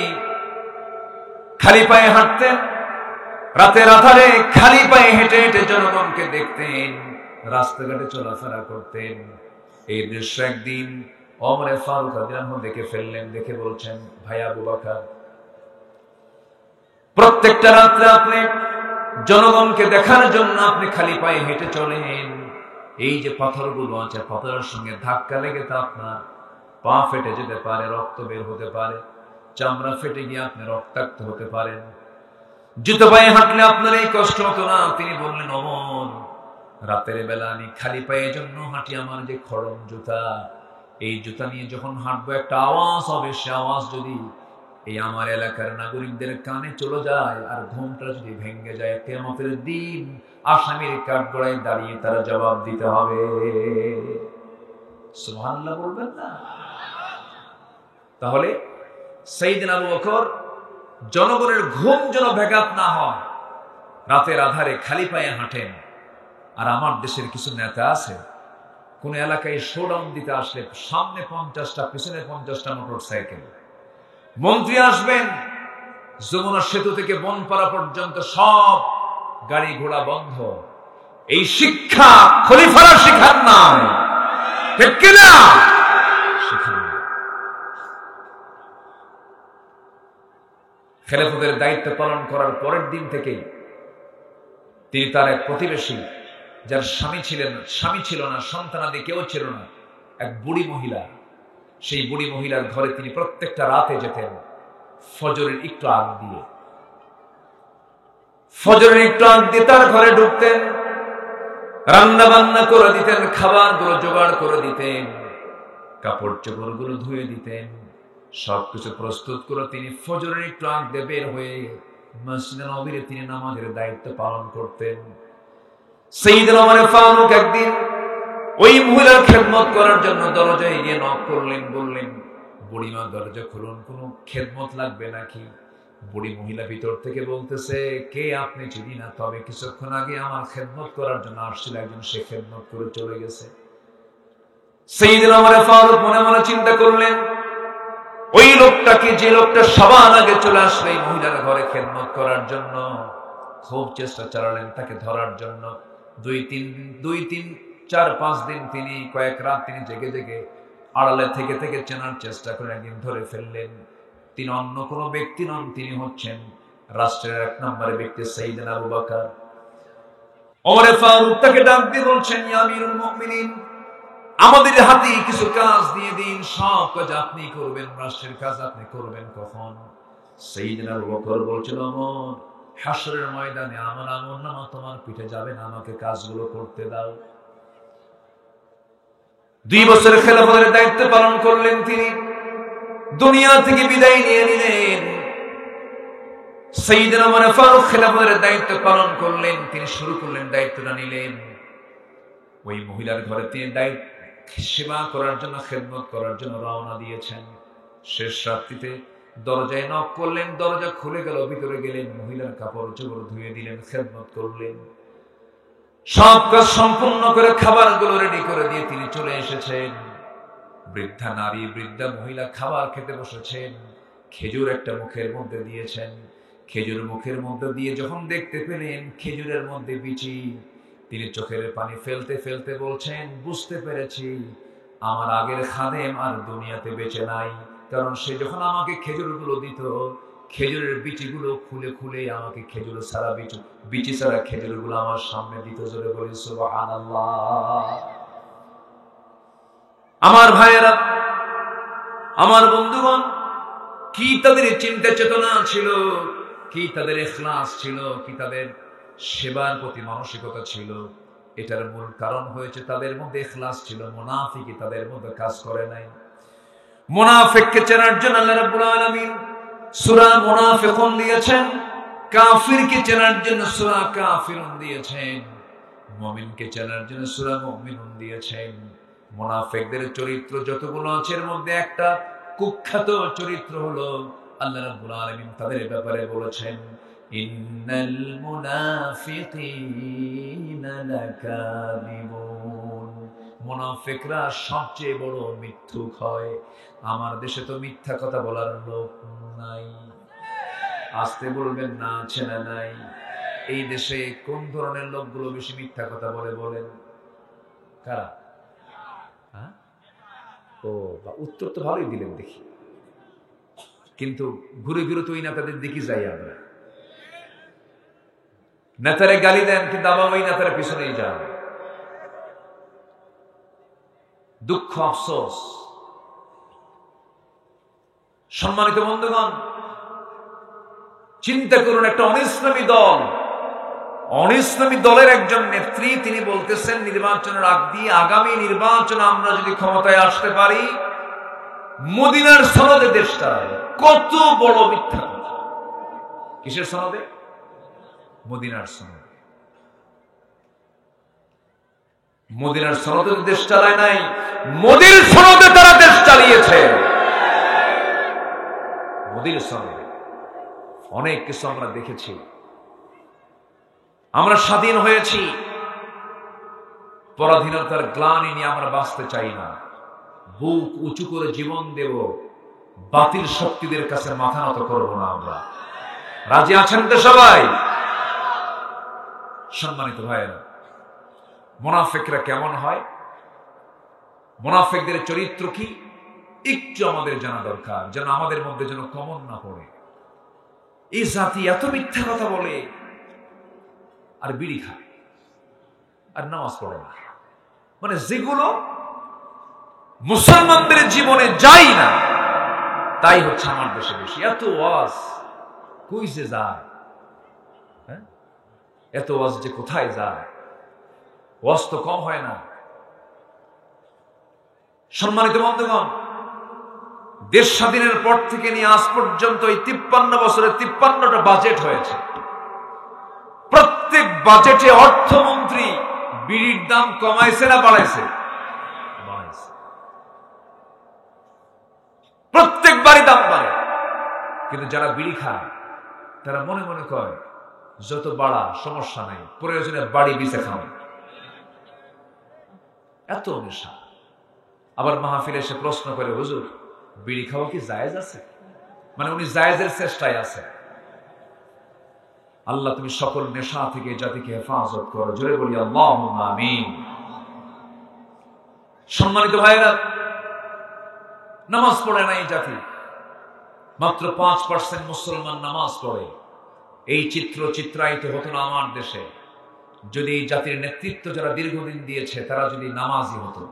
S2: খালি পায়ে হাঁটতেন, রাতের আধারে খালি পায়ে হেঁটে হেঁটে জনগণকে দেখতেন, রাস্তাঘাটে চলাফেরা করতেন। এই দৃশ্য একদিন ওমর ফারুক রাদিয়াল্লাহু আনহু দেখে ফেললেন। দেখে বলছেন, ভাই আবু বকর, প্রত্যেকটা রাত্রে আপনি জনগণকে দেখার জন্য আপনি খালি পায়ে হেঁটে চলেন, এই যে পাথরগুলো আছে, পাথরের সঙ্গে ধাক্কা লেগে তা আপনার পা ফেটে যেতে পারে, রক্ত বের হতে পারে, চামড়া ফেটে গিয়ে আপনি রক্তাক্ত হতে পারেন, জুতো পায়ে হাঁটলে আপনার এই কষ্ট হতো না। তিনি বললেন, ওমর, রাতের বেলা আমি খালি পায়ে জন্য হাঁটি, আমার যে খড়ম জুতা, এই জুতা নিয়ে যখন হাঁটবো একটা আওয়াজ হবে, সে আওয়াজ যদি এই আমার এলাকার নাগরিকদের কানে চলে যায় আর ঘুমটা যদি ভেঙে যায়, কিয়ামতের দিন আসামির কাঠগড়ায় দাঁড়িয়ে তারা জবাব দিতে হবে। সুবহানাল্লাহ বলবেন না? তাহলে সাইয়েদনা আবু বকর জনগণের ঘুম যেন ব্যাঘাত না হয়, রাতের আধারে খালি পায়ে হাঁটেন। আর আমার দেশের কিছু নেতা আছে, কোন এলাকায় শোডাউন দিতে আসলে সামনে 50টা পিছনে 50টা মোটর সাইকেল, মন্ত্রী আসবেন, যমুনা সেতু থেকে বনপাড়া পর্যন্ত সব গাড়ি ঘোড়া বন্ধ। এই শিক্ষা খলিফারা শিখান নাই, ঠিক কিনা? শিখান নাই। খেলাফতের দায়িত্ব পালন করার পরের দিন থেকেই তিনি তার এক প্রতিবেশী, যার স্বামী ছিল না, সন্তানাদি কেউ ছিল না, এক বুড়ি মহিলা, সেই বুড়ি মহিলার ঘরে তিনি প্রত্যেকটা রাতে যেতেন ফজরের একটু আগ দিয়ে। ফজরের একটু আগ দিয়ে তার ঘরে ঢুকতেন, রান্না বান্না করে দিতেন, খাবারগুলো জোগাড় করে দিতেন, কাপড় চোপড় গুলো ধুয়ে দিতেন, সবকিছু প্রস্তুত করে তিনি ফজরের একটু আগ দিয়ে বের হয়ে মসজিদে নববীতে তিনি নামাজের দায়িত্ব পালন করতেন। সাইয়েদনা ওমর ফারুক একদিন ওই মহিলার খেদমত করার জন্য দরজায় গিয়ে নক করলেন, বললেন, বুড়িমা দরজা খুলুন, কোনো খেদমত লাগবে নাকি? বুড়ি মহিলা ভিতর থেকে বলতেছে, কে আপনি চিনি না, তবে কিছুক্ষণ আগে আমার খেদমত করার জন্য আসছিল একজন, সে খেদমত করে চলে গেছে। সাইয়েদনা ওমর ফারুক মনে মনে চিন্তা করলেন, ওই লোকটাকে, যে লোকটা সবার আগে চলে আসলো এই মহিলার ঘরে খেদমত করার জন্য, খুব চেষ্টা চালালেন তাকে ধরার জন্য। 2-3-4-5 দিন তিনি, কয়েক রাত তিনি জেগে জেগে আড়ালে থেকে থেকে চেনার চেষ্টা করে একদিন ধরে ফেললেন। তিনি অন্য কোনো ব্যক্তি নন, তিনি হচ্ছেন রাষ্ট্রের 1 নম্বরের ব্যক্তি সাইয়েদনা আবু বকর। ওমর ফারুক তাকে ডাক দিয়ে বলছেন, ইয়া আমিরুল মুমিনিন, আমাদের হাতে কিছু কাজ দিয়ে দিন, সব কাজ আপনি করবেন, রাষ্ট্রের কাজ আপনি করবেন কখন? সাইয়েদনা আবু বকর বলছেন, ওমর, হাসরের ময়দানে আমার আমলনামা তোমার পিঠে যাবে না, আমাকে কাজগুলো করতে দাও। 2 বছর খেলাফতের দায়িত্ব পালন করলেন তিনি, দুনিয়া থেকে বিদায় নিয়ে নিলেন। সাইয়েদনা ওমর ফারুক খেলাফতের দায়িত্ব পালন করলেন, তিনি শুরু করলেন, দায়িত্বটা নিলেন। ওই মহিলার ঘরে তিনি সেবা করার জন্য, খেদমত করার জন্য রওনা দিয়েছেন। শেষ রাত্রিতে দরজায় নক করলেন, দরজা খুলে গেল, ভিতরে গেলেন, মহিলার কাপড় চোপড় ধুয়ে দিলেন, খেদমত করলেন। সব কাজ সম্পূর্ণ করে খাবারগুলো রেডি করে দিয়ে তিনি চলে এসেছেন। বৃদ্ধা নারী, বৃদ্ধা মহিলা খাবার খেতে বসেছেন। খেজুর একটা মুখের মধ্যে দিয়েছেন। খেজুর মুখের মধ্যে দিয়ে যখন দেখতে পেলেন খেজুরের মধ্যে বিচি, তিনি চোখের পানি ফেলতে ফেলতে বলছেন, বুঝতে পেরেছি আমার আগের খাদেম আর দুনিয়াতে বেঁচে নাই, কারণ সে যখন আমাকে খেজুরগুলো দিত, খেজুরের বিচিগুলো খুলে খুলে আমাকে খেজুর ছাড়া বিচি ছাড়া খেজুরগুলো আমার সামনে দিত। জোরে বলি সুবহানাল্লাহ। আমার ভাইয়েরা, আমার বন্ধুগণ, কি তাদের চিন্তা চেতনা ছিল, কি তাদের ইখলাস ছিল, কি তাদের সেবার প্রতি মানসিকতা ছিল। এটার মূল কারণ হয়েছে তাদের মধ্যে ইখলাস ছিল। মুনাফিকি তাদের মধ্যে কাজ করে নাই। মুনাফিককে চেনার জন্য আল্লাহ রাব্বুল আলামিন সূরা মুনাফিকুন দিয়েছেন, কাফিরকে চেনার জন্য সূরা কাফিরুন দিয়েছেন, মুমিনকে চেনার জন্য সূরা মুমিনুন দিয়েছেন। মুনাফিকদের চরিত্র যতগুলো আছে এর মধ্যে একটা কুখ্যাত চরিত্র হলো আল্লাহ রাব্বুল আলামিন তাদের ব্যাপারে বলেছেন, ইন্নাল মুনাফিকিনা লাকাযিবুন। মুনাফিকরা সবচেয়ে বড় মিথ্যুক হয়। আমার দেশে তো মিথ্যা কথা বলার লোক নাই। আসতে বলবেন না, আছে না নাই? এই দেশে কোন ধরনের লোকগুলো বেশি মিথ্যা কথা বলে বলেন? কারা? ও বা উত্তর তো ভালোই দিলেন দেখি, কিন্তু ঘুরে ঘুরে তো ওই নেতাদের দেখি যাই আমরা। নেতারে গালি দেন, কিন্তু আবার ওই নেতারা পিছনেই যান। দুঃখ, আফসোস। সম্মানিত বন্ধুগণ, চিন্তা করুন, একটা অনিসলামী দল, অনিসলামী দলের একজন নেত্রী, তিনি বলতেছেন নির্বাচনের আগ দিয়ে আগামী নির্বাচনে আমরা যদি ক্ষমতায় আসতে পারি মদিনার সনদে দেশটা। কত বড় মিথ্যা কথা! কিসের সনদে? মদিনার সনদে। মদিনার সনদে দেশ চালায় নাই, মোদির সনদে তারা দেশ চালিয়েছে। মোদির সনদে অনেক কিছু আমরা দেখেছি। আমরা স্বাধীন হয়েছি, পরাধীনতার গ্লানি নিয়ে আমরা বাঁচতে চাই না। বুক উঁচু করে জীবন দেব, বাতিল শক্তিদের কাছে মাথা নত করবো না আমরা। রাজি আছেন তো সবাই? সম্মানিত ভাইয়েরা, মুনাফিকরা কেমন হয়, মুনাফিকদের চরিত্র কি একটু আমাদের জানা দরকার, যেন আমাদের মধ্যে যেন কমন না পড়ে। এই জাতি এত মিথ্যা কথা বলে আর বিড়ি খায় আর নামাজ পড়ে না, মানে যেগুলো মুসলমানদের জীবনে যাই না তাই হচ্ছে আমার দেশে বেশি। এত ওয়াজ কই যে যায়, এত ওয়াজ যে কোথায় যায়, ওয়াজ তো কম হয় না। সম্মানিত বন্ধুগণ, দেশ স্বাধীনের পর থেকে নিয়ে আজ পর্যন্ত এই 53 বছরে 53টা বাজেট হয়েছে। প্রত্যেক বাজেটে অর্থমন্ত্রী বিড়ির দাম কমাইছে না বাড়াইছে? বাড়াইছে। প্রত্যেকবারই দাম বাড়ে, কিন্তু যারা বিড়ি খায় তারা মনে মনে কয় যত বাড়া সমস্যা নাই, প্রয়োজনে বাড়ি বিছে খাও। এত নেশা। আবার মাহফিলে এসে প্রশ্ন করে, হুজুর বিড়ি খাওয়া কি জায়েজ আছে? মানে উনি জায়েজের চেষ্টায় আছে। আল্লাহ তুমি সকল নেশা থেকে জাতিকে হেফাজত করো, জোরে বলি আল্লাহুম্মা আমিন। সম্মানিত ভাইরা, নামাজ পড়ে না এই জাতি, মাত্র 5% মুসলমান নামাজ পড়ে। এই চিত্র চিত্রায়িত হতো না আমার দেশে যদি এই জাতির নেতৃত্ব যারা দীর্ঘদিন দিয়েছে তারা যদি নামাজি হতো।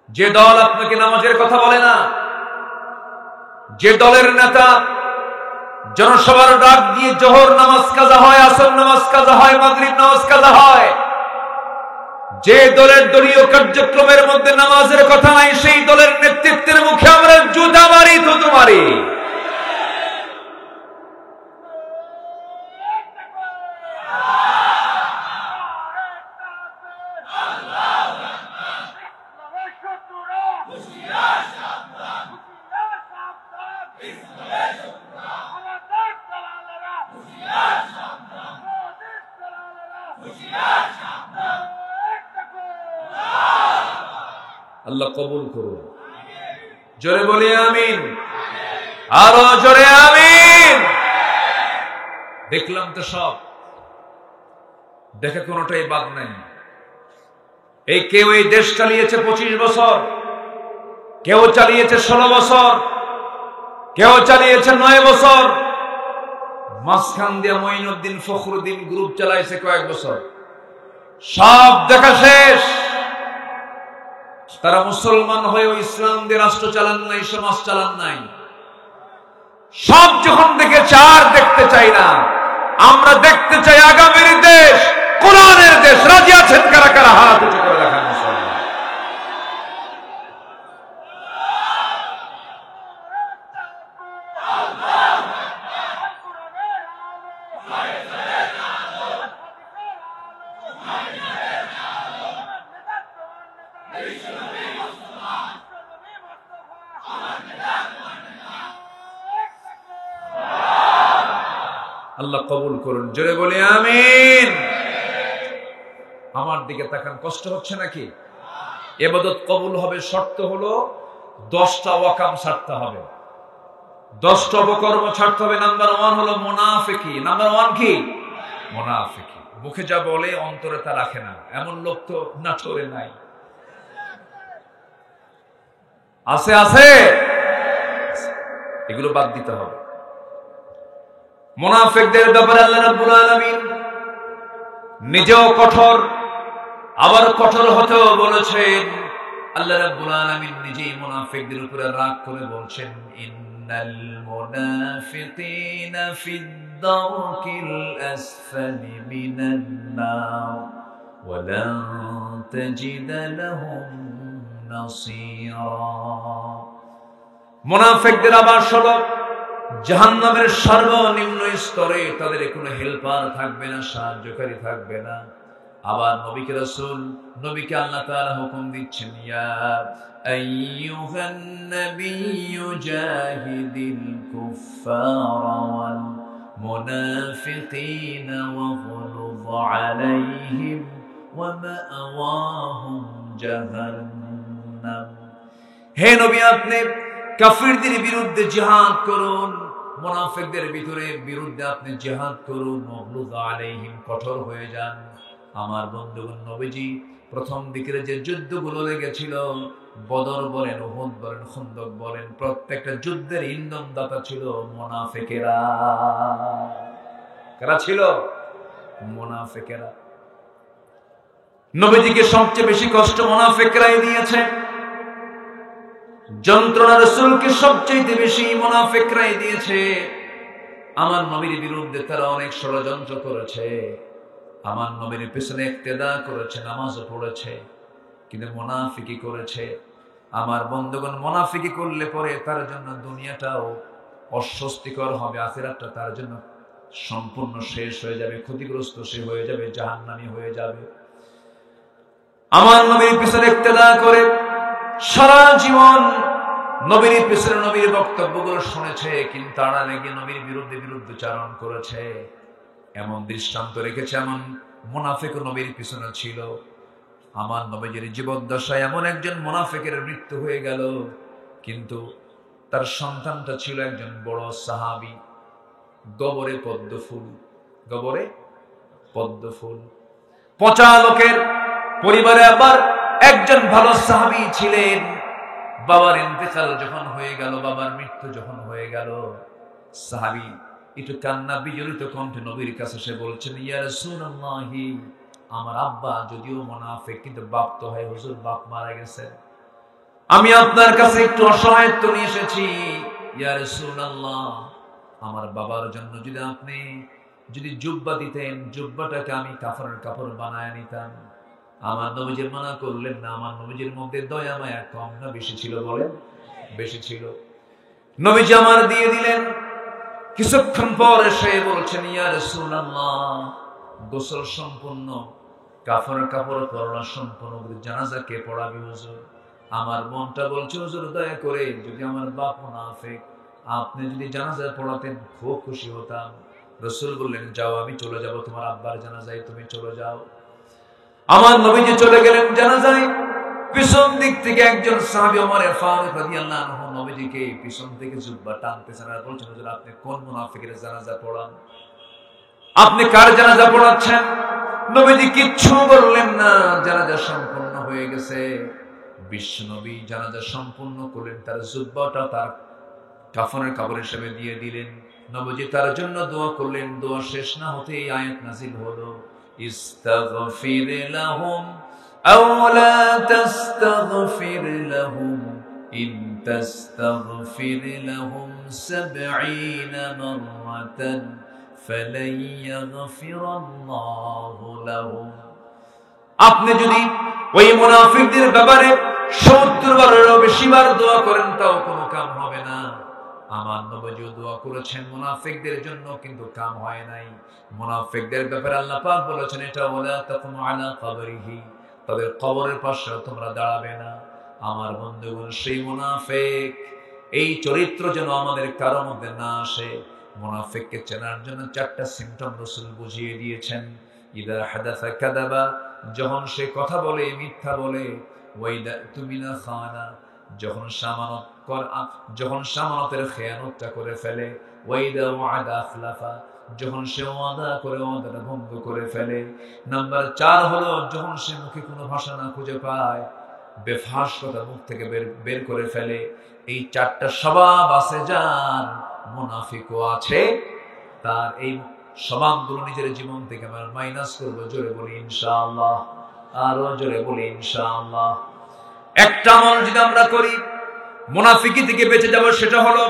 S2: যে দল আপনাকে নামাজের কথা বলে না, যে দলের নেতা জনসভার ডাক দিয়ে জোহর নামাজ কাজা হয়, আসর নামাজ কাজা হয়, মাগরিব নামাজ কাজা হয়, যে দলের দলীয় কার্যক্রমের মধ্যে নামাজের কথা নাই, সেই দলের নেতৃত্বের মুখে আমরা জুতা মারি, থুতু মারি। আল্লাহ কবুল করুন। জোরে বলি আমিন, আরো জোরে আমিন। দেখলাম তো সব, দেখে কোনটাই বাদ নাই। এই কেউ এই দেশ চালিয়েছে 25 বছর, কেউ চালিয়েছে 16 বছর, কেউ চালিয়েছে 9 বছর, মাঝখান দিয়ে মঈনুদ্দিন ফখরুদ্দিন গ্রুপ চালাইছে কয়েক বছর। সব দেখা শেষ। তারা মুসলমান হয়েও ইসলাম দিয়ে রাষ্ট্র চালান নাই, সমাজ চালান নাই। সব যখন দেখেছে আর দেখতে চাই না। আমরা দেখতে চাই আগামীর দেশ, কোরআনের দেশ। রাজি আছেন কারা কারা? হাত উঁচু করে দেখান মুসলমান। আল্লাহ কবুল করুন। জোরে বলি আমিন। আমার দিকে তাকান, কষ্ট হচ্ছে নাকি? ইবাদত কবুল হবে, শর্ত হলো 10টা ওয়াকাম ছাড়তে হবে, 10টা অপকর্ম ছাড়তে হবে। নাম্বার 1 হলো মুনাফিকি। নাম্বার 1 কি? মুনাফিকি। মুখে যা বলে অন্তরে তা রাখে না, এমন লোক তো নাটোরে নাই। আছে আছে, এগুলো বাদ দিতে হবে। মুনাফিকদের ব্যাপারে আল্লাহ রাব্বুল আলামিন নিজেও কঠোর, আবার কঠোর হতেও বলেছেন। আল্লাহ রাব্বুল আলামিন নিজেই মুনাফিকদের উপরে রাগ করে বলছেন, ইন্নাল মুনাফিকিনা ফিদ দারকিল আসফালি মিনান নার ওয়া লান তাজিদ লাহুম নাসীরা। মুনাফিকদের আবাস হলো জাহান্নামের সর্বনিম্ন স্তরে। তাদের কোনো হেল্পার থাকবে না, সাহায্যকারী থাকবে না। আবার নবীকে রাসূল, নবীকে আল্লাহ তাআলা হুকুম দিচ্ছেন, ইয়া আইয়ুহান নাবিয়্যু জাহিদিল কুফফারা ওয়াল মুনাফিকিনা ওয়াগলুয আলাইহিম ওয়া মাআওয়াহুম জাহান্নাম। হে নবী, আপনি কাফিরদের বিরুদ্ধে জিহাদ করুন, মুনাফিকদের বিরুদ্ধে আপনি জিহাদ করুন। ওয়াগলুয আলাইহিম, কঠোর হয়ে যান। আমার বন্ধুগণ, নবীজি প্রথম দিকের যে যুদ্ধগুলো লেগেছিল, বদর বলেন, উহুদ বলেন, খন্দক বলেন, প্রত্যেকটা যুদ্ধের ইন্ধনদাতা ছিল মুনাফিকেরা। কারা ছিল? মুনাফিকেরা। নবীজিকে সবচেয়ে বেশি কষ্ট মুনাফিকরাই দিয়েছে। যন্ত্রণা রাসূলকে সবচেয়ে বেশি মুনাফিকরাই দিয়েছে। আমার নবীর বিরুদ্ধে তারা অনেক ষড়যন্ত্র করেছে, আমার নবীর পিছনে ইক্তেদা করেছে, নামাজও পড়েছে, কিন্তু মুনাফিকি করেছে। আমার বন্ধুগণ, মুনাফিকি করলে পরে তার জন্য দুনিয়াটাও অস্বস্তিকর হবে, আখিরাতটা তার জন্য সম্পূর্ণ শেষ হয়ে যাবে, ক্ষতিগ্রস্ত সে হয়ে যাবে, জাহান্নামী হয়ে যাবে। আমার নবীর পিছনে ইক্তেদা করে সারা জীবন নবীর পিছনে নবীর বক্তব্যগুলো শুনেছে, কিন্তু তারা লেগে নবীর বিরুদ্ধচারণ করেছে। এমন দৃষ্টান্ত রেখেছে, এমন মুনাফিক নবীর পিছনে ছিল। আমার নবীর জীবদ্দশায় এমন একজন মুনাফিকের মৃত্যু হয়ে গেল, কিন্তু তার সন্তানটা ছিল একজন বড় সাহাবী। গবরে পদ্মফুল, গবরে পদ্মফুল। পচা লোকের পরিবারে আবার একজন ভালো সাহাবী ছিলেন। বাবার ইন্তেকাল যখন হয়ে গেল, বাবার মৃত্যু যখন হয়ে গেল, সাহাবী একটু কান্না বিজড়িত কণ্ঠে নবীর কাছে সে বলছেন, ইয়া রাসূলুল্লাহি, আমার আব্বা যদিও মুনাফিক, কিন্তু বাপ তো হয় হুজুর, বাপ মারা গেছে। আমি আপনার কাছে একটু অসহায়ত্ব নিয়ে এসেছি। ইয়া রাসূলুল্লাহ, আমার বাবার জন্য যদি আপনি জুব্বা দিতেন, জুব্বাটাকে আমি কাফনের কাপড় বানায় নিতাম। আমার নবীজি মানা করলেন না। আমার নবীজির মধ্যে দয়া মায়া কম না বেশি ছিল? বলেন, বেশি ছিল। নবীজি আমার দিয়ে দিলেন। কিছুক্ষণ পর এসে বলছেন, ইয়া রাসূলুল্লাহ, গোসল সম্পূর্ণ, কাফনের কাপড় পরলা সম্পূর্ণ, জানাজা কে পড়াবে হুজুর? আমার মনটা বলছে, হুজুর দয়া করে যদি আমার বাপ মুনাফিক, আপনি যদি জানাজা পড়াতেন খুব খুশি হতাম। রাসূল বললেন, যাও, আমি চলে যাব তোমার আব্বার জানাজায়, তুমি চলে যাও। আমার নবীজি চলে গেলেন জানাজায়। পিছন দিক থেকে একজন সাহাবী ওমর ফারুক রাদিয়াল্লাহু আনহু নবীজিকে পিছন থেকে জুব্বা টানতেছেন আর বলছেন, হুজুর আপনি কোন মুনাফিকের জানাজা পড়ান? আপনি কার জানাজা পড়াচ্ছেন? নবীজি কিচ্ছু বললেন না। জানাজা সম্পূর্ণ হয়ে গেছে। বিশ্ব নবী জানাজা সম্পূর্ণ করলেন, তার জুব্বাটা তার কাফনের কাপড় হিসেবে দিয়ে দিলেন। নবীজি তার জন্য দোয়া করলেন। দোয়া শেষ না হতেই আয়াত নাযিল হলো, ইস্তাগফির লাহুম আও লা তাস্তাগফির লাহুম ইন তাস্তাগফির লাহুম ৭০ মাররাতান ফালান ইয়াগফিরাল্লাহু লাহুম। আপনি যদি ওই মুনাফিকদের ব্যাপারে ৭০ বারেরও বেশি বার দোয়া করেন তাও কোনো কাম হবে না। আমার নবীজি দোয়া করেছেন মুনাফিকদের জন্য, কিন্তু কাম হয় নাই। মুনাফিকদের ব্যাপারে আল্লাহ পাক বলেছেন, এটা ওয়ালা তাকুম আলা কবরিহি, তাদের কবরের পাশে তোমরা দাঁড়াবে না। আমার বন্ধুগণ, সেই মুনাফিক, এই চরিত্র যেন আমাদের কারো মধ্যে না আসে। মুনাফিককে চেনার জন্য ৪টা সিম্পটম রাসূল বুঝিয়ে দিয়েছেন। ইদা হাদাসা কাযাবা, যখন সে কথা বলে মিথ্যা বলে। ওয়াইদা তুমিনা খানা, যখন সামানতের খেয়ানতটা করে ফেলে। ওয়াইদা ওয়াদা আখলাফা, যখন সে ওয়াদা করে ওয়াদাটা ভঙ্গ করে ফেলে। নাম্বার ৪ হলো, যখন সে মুখে কোনো ভাষা না খুঁজে পায়, বেফাস কথা মুখ থেকে বের করে ফেলে। এই ৪টা স্বভাব আছে যার, মুনাফিকও আছে তার। এই স্বভাবগুলো নিজের জীবন থেকে আমরা মাইনাস করবো। জোরে বলি ইনশাআল্লাহ, আরো জোরে বলি ইনশাআল্লাহ। একটা আমল যদি আমরা করি মুনাফিকি থেকে বেঁচে যাব, সেটা হলো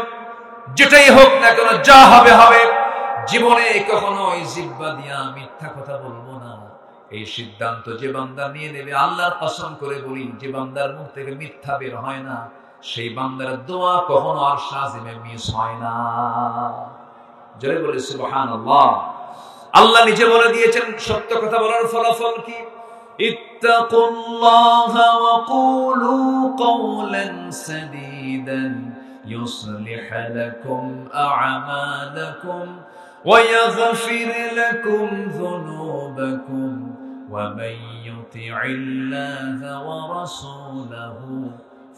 S2: যেটাই হোক না কেন, যা হবে হবে, জীবনে কখনো জিহ্বা দিয়া মিথ্যা কথা বলবো না। এই সিদ্ধান্ত যে বান্দা নিয়ে নেবে, আল্লাহর কসম করে বলি, যে বান্দার মুখ থেকে মিথ্যা বের হয় না, সেই বান্দার দোয়া কখনো আরশ আজিমে মিস হয় না। জোরে বলে সুবহানাল্লাহ। আল্লাহ নিজে বলে দিয়েছেন সত্য কথা বলার ফলাফল কি। ইত্তাকুল্লাহা ওয়া কুলু কওলান সাদীদান ইউসলিহ লাকুম আ'মালাকুম ওয়া ইয়াগফির লাকুম যুনুবাকুম ওয়া মান ইউতি'ইল্লাহা ওয়া রাসূলাহু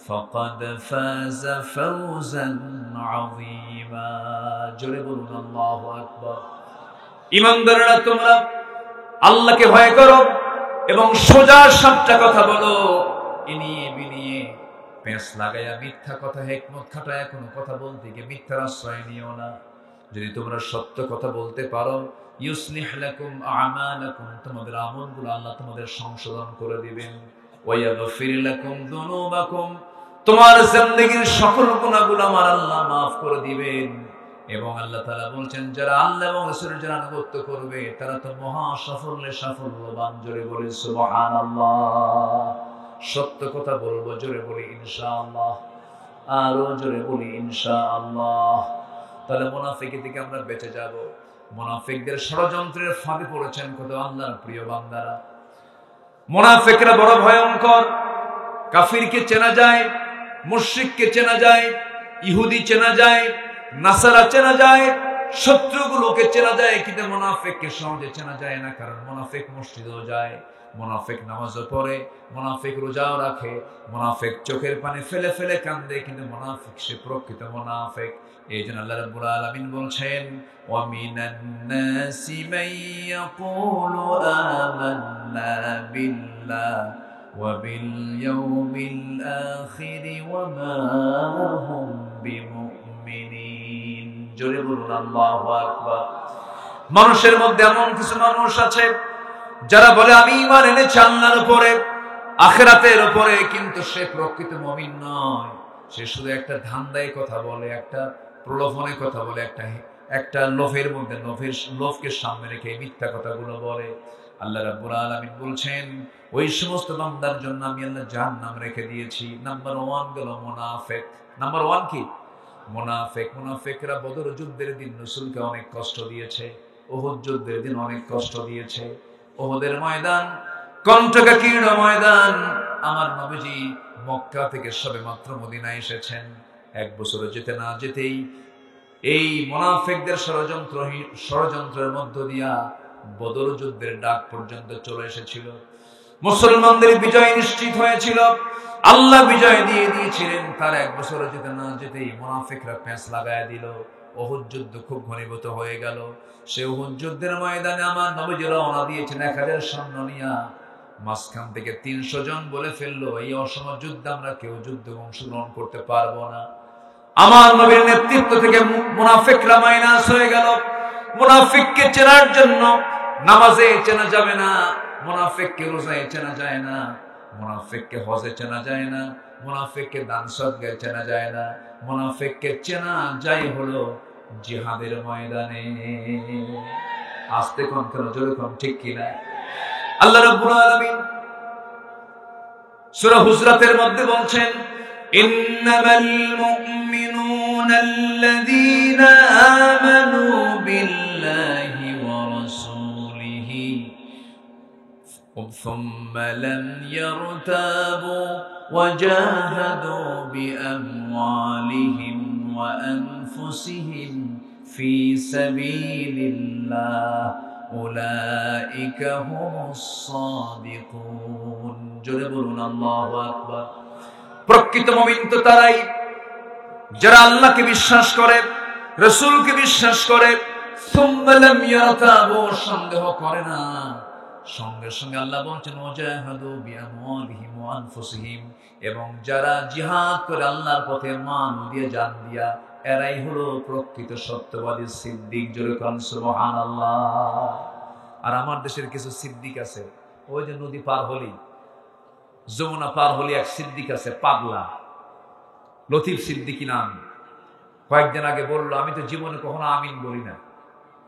S2: ফাকাদ ফাযা ফাওজান আযীমা। জোরে বলুন আল্লাহু আকবার। ঈমানদাররা, তোমরা আল্লাহকে ভয় করো এবং সোজা সাপটা কথা বলো। ইনিয়ে বিনিয়ে পেঁচ লাগাইয়া মিথ্যা কথা হিকমত খাটায়া কোনো কথা বলতে গিয়ে মিথ্যার আশ্রয় নিও না। যদি তোমরা সত্য কথা বলতে পারো, ইউসলিহ লাকুম আ'মালাকুম, তোমাদের আমলগুলো আল্লাহ তোমাদের সংশোধন করে দিবেন। ওয়া ইয়াগফির লাকুম যুনুবাকুম, তোমার জিন্দেগীর সকল গুনাহগুলো আমার আল্লাহ মাফ করে দিবেন। এবং আল্লাহ তাআলা বলছেন, যারা আল্লাহ এবং রাসূলের যারা আনুগত্য করবে তারা তো মহা সাফল্যবান। জোরে বলি সুবহানাল্লাহ। সত্য কথা বলবো, জোরে বলি ইনশাআল্লাহ, আরো জোরে বলি ইনশাআল্লাহ। তাহলে মুনাফিকি থেকে আমরা বেঁচে যাব। মুনাফিকদের ষড়যন্ত্রের ফাঁদে পড়েছেন কত আল্লাহর প্রিয় বান্দারা। মুনাফিকরা বড় ভয়ঙ্কর। কাফিরকে চেনা যায়, মুশরিককে চেনা যায়, ইহুদি চেনা যায়, নাসারা চেনা যায়, শত্রুগুলোকে চেনা যায়, কিন্তু মুনাফিককে সহজে চেনা যায় না। কারণ মুনাফিক মসজিদেও যায়, মুনাফিক নামাজও পড়ে, মুনাফিক রোজাও রাখে, মুনাফিক চোখের পানি ফেলে ফেলে কান্দে, কিন্তু মুনাফিক সে প্রকৃত মুনাফিক। এই জন্য আল্লাহ রাব্বুল আলামিন বলছেন, ওয়া মিনান নাসি মান ইয়াকুলু আমান্না বিল্লাহি ওয়া বিল ইয়াউমিল আখির ওয়া মা হুম বিমুমিনিন। জোরে বলুন আল্লাহু আকবার। মানুষের মধ্যে এমন কিছু মানুষ আছে যারা বলে আমি ঈমান এনেছি আল্লাহর উপরে, আখিরাতের উপরে, কিন্তু সে প্রকৃত মুমিন নয়। সে শুধু একটা ধান্দায় কথা বলে, একটা প্রলোভনে কথা বলে, একটা লোভের মধ্যে লোভকে সামনে রেখে মিথ্যা কথাগুলো বলে। আল্লাহ রাব্বুল আলামিন বলছেন ওই সমস্ত বান্দার জন্য আমি আল্লাহ জাহান্নাম রেখে দিয়েছি। নাম্বার 1 গেল মুনাফিক। নাম্বার 1 কি? মুনাফিক। মুনাফিকরা বদর যুদ্ধের দিন রাসূলকে অনেক কষ্ট দিয়েছে, উহুদ যুদ্ধের দিন অনেক কষ্ট দিয়েছে। উহুদের ময়দান কণ্টকাকীর্ণ ময়দান। আমার নবীজি মক্কা থেকে সবেমাত্র মদিনায় এসেছেন। 1 বছর যেতে না যেতেই এই মুনাফিকদের ষড়যন্ত্রের মধ্য দিয়া বদর যুদ্ধের ডাক পর্যন্ত চলে এসেছিল। মুসলমানদের বিজয় নিশ্চিত হয়েছিল, আল্লাহ বিজয় দিয়ে দিয়েছিলেন। তার 1 বছর যেতে না যেতেই মুনাফিকরা পেঁচ লাগায় দিল। উহুদ যুদ্ধ খুব ঘনীভূত হয়ে গেল। সে উহুদ যুদ্ধের ময়দানে আমার নবীজি রওনা দিয়েছেন 1000 সৈন্য নিয়া। মাঝখান থেকে 300 জন বলে ফেললো, এই অসম যুদ্ধে আমরা কেউ যুদ্ধে অংশগ্রহণ করতে পারবো না। আমার নবীর নেতৃত্ব থেকে মুনাফিকরা মাইনাস হয়ে গেল। মুনাফিককে চেনার জন্য নামাজে চেনা যাবে না, মুনাফিককে রোজায় চেনা যায় না, মুনাফিককে হজে চেনা যায় না, মুনাফিককে দান সদকায় চেনা যায় না, মুনাফিককে চেনা যায় হলো জিহাদের ময়দানে। আস্তে কোন কেন জোরে কোন ঠিক কিনা? আল্লাহ রাব্বুল আলামিন সূরা হুজরাতের মধ্যে বলছেন ইন্নামাল মুমিনুনা আল্লাযীনা আমানু বিল্লাহি ওয়া রাসূলিহি সুম্মা লাম ইয়ারতাবু ওয়া জাহাদু বিআমওয়ালিহিম ওয়া আনফুসিহিম ফি সাবিলিল্লাহ উলাইকা হুমুস সাদিকুন। জোরে বলুন আল্লাহু আকবার। প্রকৃত মুমিন তো তারাই যারা আল্লাহকে বিশ্বাস করে, রাসূলকে বিশ্বাস করে, সুম্মা লাম ইয়ারতাবু, সন্দেহ করে না। সঙ্গে সঙ্গে আল্লাহ বলছেন ওয়াজাহাদু বিআমওয়ালিহিম ওয়া আনফুসিহিম, এবং যারা জিহাদ করে আল্লাহর পথে মান দিয়ে জান দিয়া, এরাই হলো প্রকৃত সত্যবাদী সিদ্দিক। জোরে কোন সুবহানাল্লাহ। আর আমার দেশের কিছু সিদ্দিক আছে, ওই যে নদী পার হলেই, যমুনা পার হলে এক সিদ্দিক আছে, পাগলা, লতিফ সিদ্দিকী নাম। কয়েকদিন আগে বললো, আমি তো জীবনে কখনো আমিন বলি না।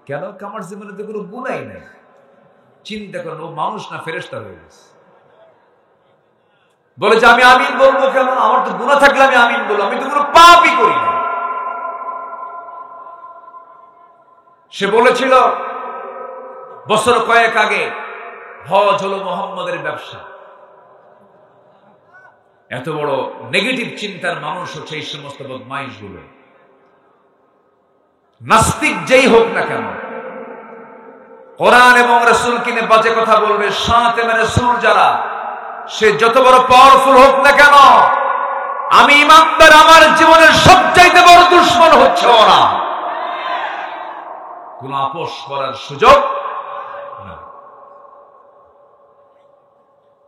S2: কেন? আমার জীবনে তো কোনো গুনাই নাই। চিন্তা করেন, ও মানুষ না ফেরেশতা হয়ে গেছে। বলে যে আমি আমিন বলবো কেন? আমার তো গুনাহ থাকলে আমি আমিন বলবো, আমি তো কোনো পাপই করি না। সে বলেছিল বছর কয়েক আগে, হজ হলো মোহাম্মদের ব্যবসা। এত বড় নেগেটিভ চিন্তার মানুষ হচ্ছে এই সমস্ত বদমাইশগুলো। নাস্তিক যেই হোক না কেন, কোরআন এবং রাসূল কিনে বাজে কথা বলবে, সাথে মানে রাসূল যারা, সে যত বড় পাওয়ারফুল হোক না কেন, আমি ইমানদার, আমার জীবনের সবচাইতে বড় দুশমন হচ্ছে ওরা। কোন আপোষ করার সুযোগ না।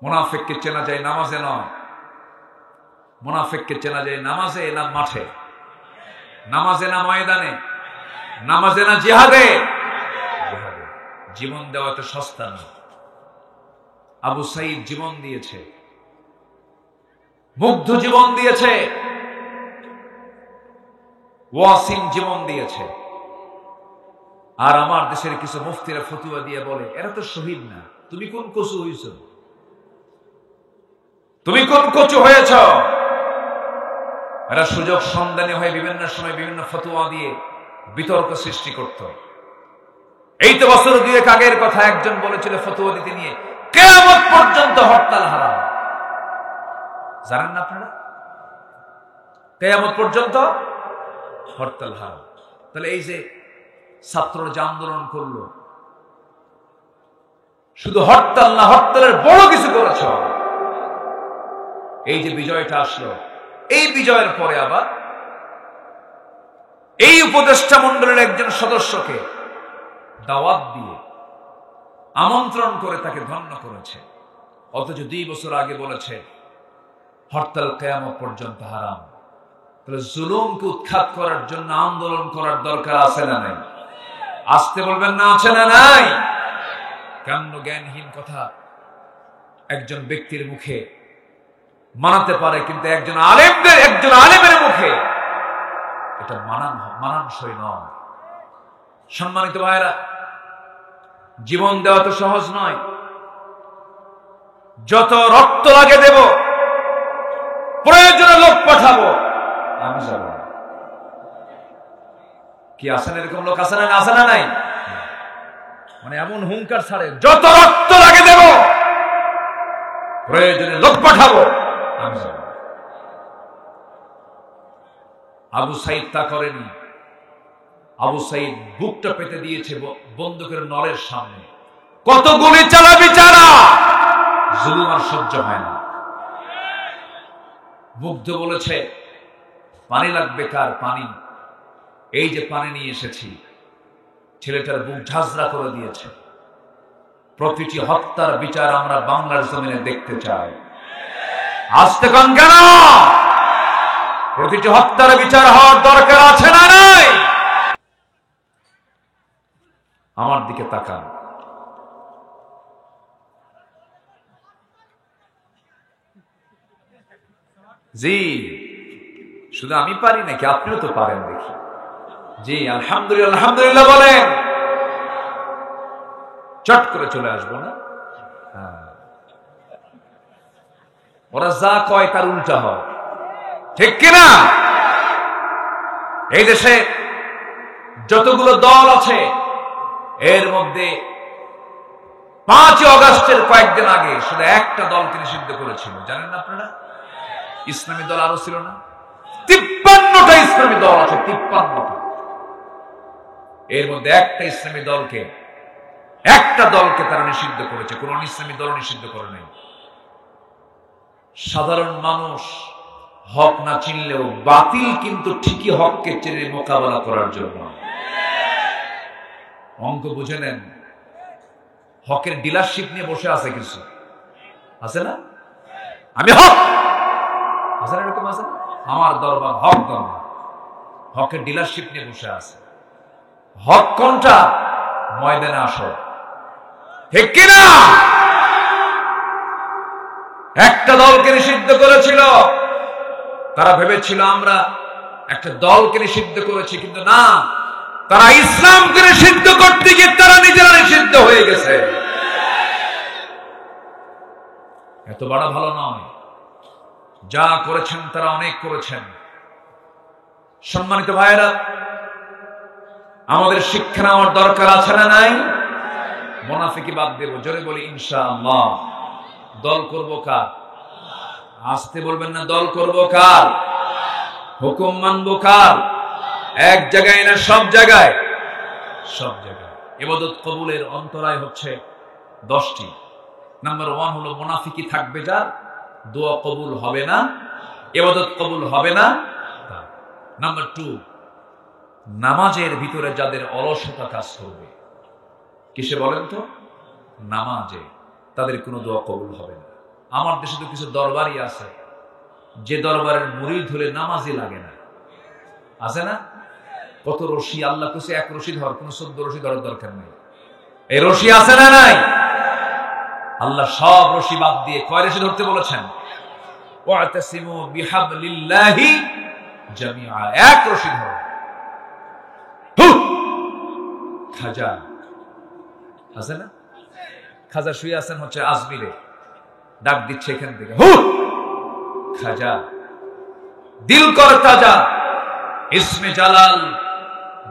S2: মুনাফিককে চেনা যায় নামাজে নয়, মুনাফিককে চেনা যায় নামাজে না মাঠে, নামাজে না ময়দানে, নামাজে না জিহাদে। জীবন দেওয়া তো সস্তা না। আবু সাঈদ জীবন দিয়েছে, মুগ্ধ জীবন দিয়েছে, ওয়াসিম জীবন দিয়েছে। আর আমার দেশের কিছু মুফতিরা ফতুয়া দিয়ে বলে, এরা তো শহীদ না, তুমি কোন কচু হয়েছ, তুমি কোন কচু হয়েছ। এরা সুযোগ সন্ধানী হয়ে বিভিন্ন সময় বিভিন্ন ফতুয়া দিয়ে বিতর্ক সৃষ্টি করত। এই তো বছর 2 আগের কথা, একজন বলেছিল ফতুয়া দিতে নিয়ে, কিয়ামত পর্যন্ত হরতাল হারাম। জানেন না আপনারা? কিয়ামত পর্যন্ত হরতাল হারাম। তাহলে এই যে ছাত্ররা যে আন্দোলন করলো, শুধু হরতাল না, হরতালের বড় কিছু করেছ। এই যে বিজয়টা আসলো, এই বিজয়ের পরে আবার এই উপদেষ্টা মণ্ডলের একজন সদস্যকে দাওয়াত দিয়ে আমন্ত্রণ করে তাকে ধন্য করেছে। অথচ 2 বছর আগে বলেছে হরতাল কিয়ামত পর্যন্ত হারাম। তাহলে জুলুমকে উৎখাত করার জন্য আন্দোলন করার দরকার আছে না নাই? আসতে বলবেন না, আছে না নাই? কান্য জ্ঞানহীন কথা একজন ব্যক্তির মুখে মানাতে পারে, কিন্তু একজন আলেমের মুখে এটা মানানসই নয়। সম্মানিত ভাইরা, জীবন দেওয়া তো সহজ নয়। যত রক্ত লাগে দেব, প্রয়োজনে লোক পাঠাবো, আমি যাব না। কি আছেন এরকম লোক? আছে না? আছে না? নাই? মানে এমন হুঙ্কার ছাড়ে, যত রক্ত লাগে দেব, প্রয়োজনে লোক পাঠাবো, আমি যাব না। আবু সাইদ তা করেনি। আবু সাইদ বুকটা পেতে দিয়েছে বন্দুকের নলের সামনে। কত গুলি চালাবি চালা, জুলুম আর সহ্য হয় না। মুগ্ধ বলেছে, পানি লাগবে কার? পানি। এই যে পানি নিয়ে এসেছি। ছেলেটার বুক ঝাঁঝরা করে দিয়েছে। প্রতিটি হত্যার বিচার আমরা বাংলার জমিনে দেখতে চাই। আসতে কন কেন? প্রতিটি হত্যার বিচার হওয়ার দরকার আছে না নাই? আমার দিকে তাকান। জি, শুধু আমি পারি নাকি? আপনিও তো পারেন দেখি। জি, আলহামদুলিল্লাহ, আলহামদুলিল্লাহ বলেন। চট করে চলে আসবো না। ওরা যা কয় তার উল্টা হয়, ঠিক কিনা? এই দেশে যতগুলো দল আছে, এর মধ্যে 5 অগাস্টের কয়েকদিন আগে শুধু একটা দলকে নিষিদ্ধ করেছিল, জানেন না আপনারা? ইসলামী দল আরো ছিল না? 53টা ইসলামী দল আছে, 53টা। এর মধ্যে একটা দলকে তারা নিষিদ্ধ করেছে, কোন ইসলামী দল নিষিদ্ধ করে নাই। সাধারণ মানুষ হক না চিনলেও বাতিল কিন্তু ঠিকই হককে চেনে মোকাবেলা করার জন্য। অঙ্ক বুঝে নেন। হকের ডিলারশিপ নিয়ে বসে আছে কিছু, আছে না? আমি হক, আছে না? এরকম আছে না? আমার দরবার হক দরবার। হকের ডিলারশিপ নিয়ে বসে আছে। হক কোনটা? ময়দানে আসো, ঠিক কিনা? একটা দলকে নিষিদ্ধ করেছিল। তারা ভেবেছিল আমরা একটা দলকে নিষিদ্ধ করেছি, কিন্তু না, তারা ইসলামকে নিষিদ্ধ করতে গিয়ে তারা নিজেরা নিষিদ্ধ হয়ে গেছে। এত বড় ভালো নয়। যা করেছেন তারা অনেক করেছেন। সম্মানিত ভাইয়েরা, আমাদের শিক্ষা নেওয়ার দরকার আছে না নাই? মুনাফিকি বাদ দেব, জোরে বলি ইনশাআল্লাহ। দল করব কার? আসতে বলবেন না। দল করব কার? হুকুম মানব কার? এক জায়গায় না সব জায়গায়? সব জায়গায়। ইবাদত কবুলের অন্তরায় হচ্ছে 10টি। নাম্বার 1 হলো মুনাফিকি থাকবে যার, দোয়া কবুল হবে না, ইবাদত কবুল হবে না। নাম্বার 2, নামাজের ভিতরে যাদের অলসতা কাজ করবে। কিসে বলেন তো? নামাজে। তাদের কোনো দোয়া কবুল হবে না। আমার দেশে তো কিছু দরবারই আছে, যে দরবারের মুরিদ হলে নামাজই লাগে না, আছে না? কত রশি আল্লাহ কিছু এক রশি ধর, কোন 14 রশি ধরার দরকার নেই। এই রশি আছে না নাই? আল্লাহ সব রশি বাদ দিয়ে কয় রশি ধরতে বলেছেন? ওয়াতাসিমু বিহাবলিল্লাহি জামিআ, এক রশি ধরো। খাজা আছে না? খাজা শুয়ে আছেন হচ্ছে আজমিরে, ডাক দিচ্ছে এখান থেকে, খাজা দিল কর তাজা, ইসমে জালাল,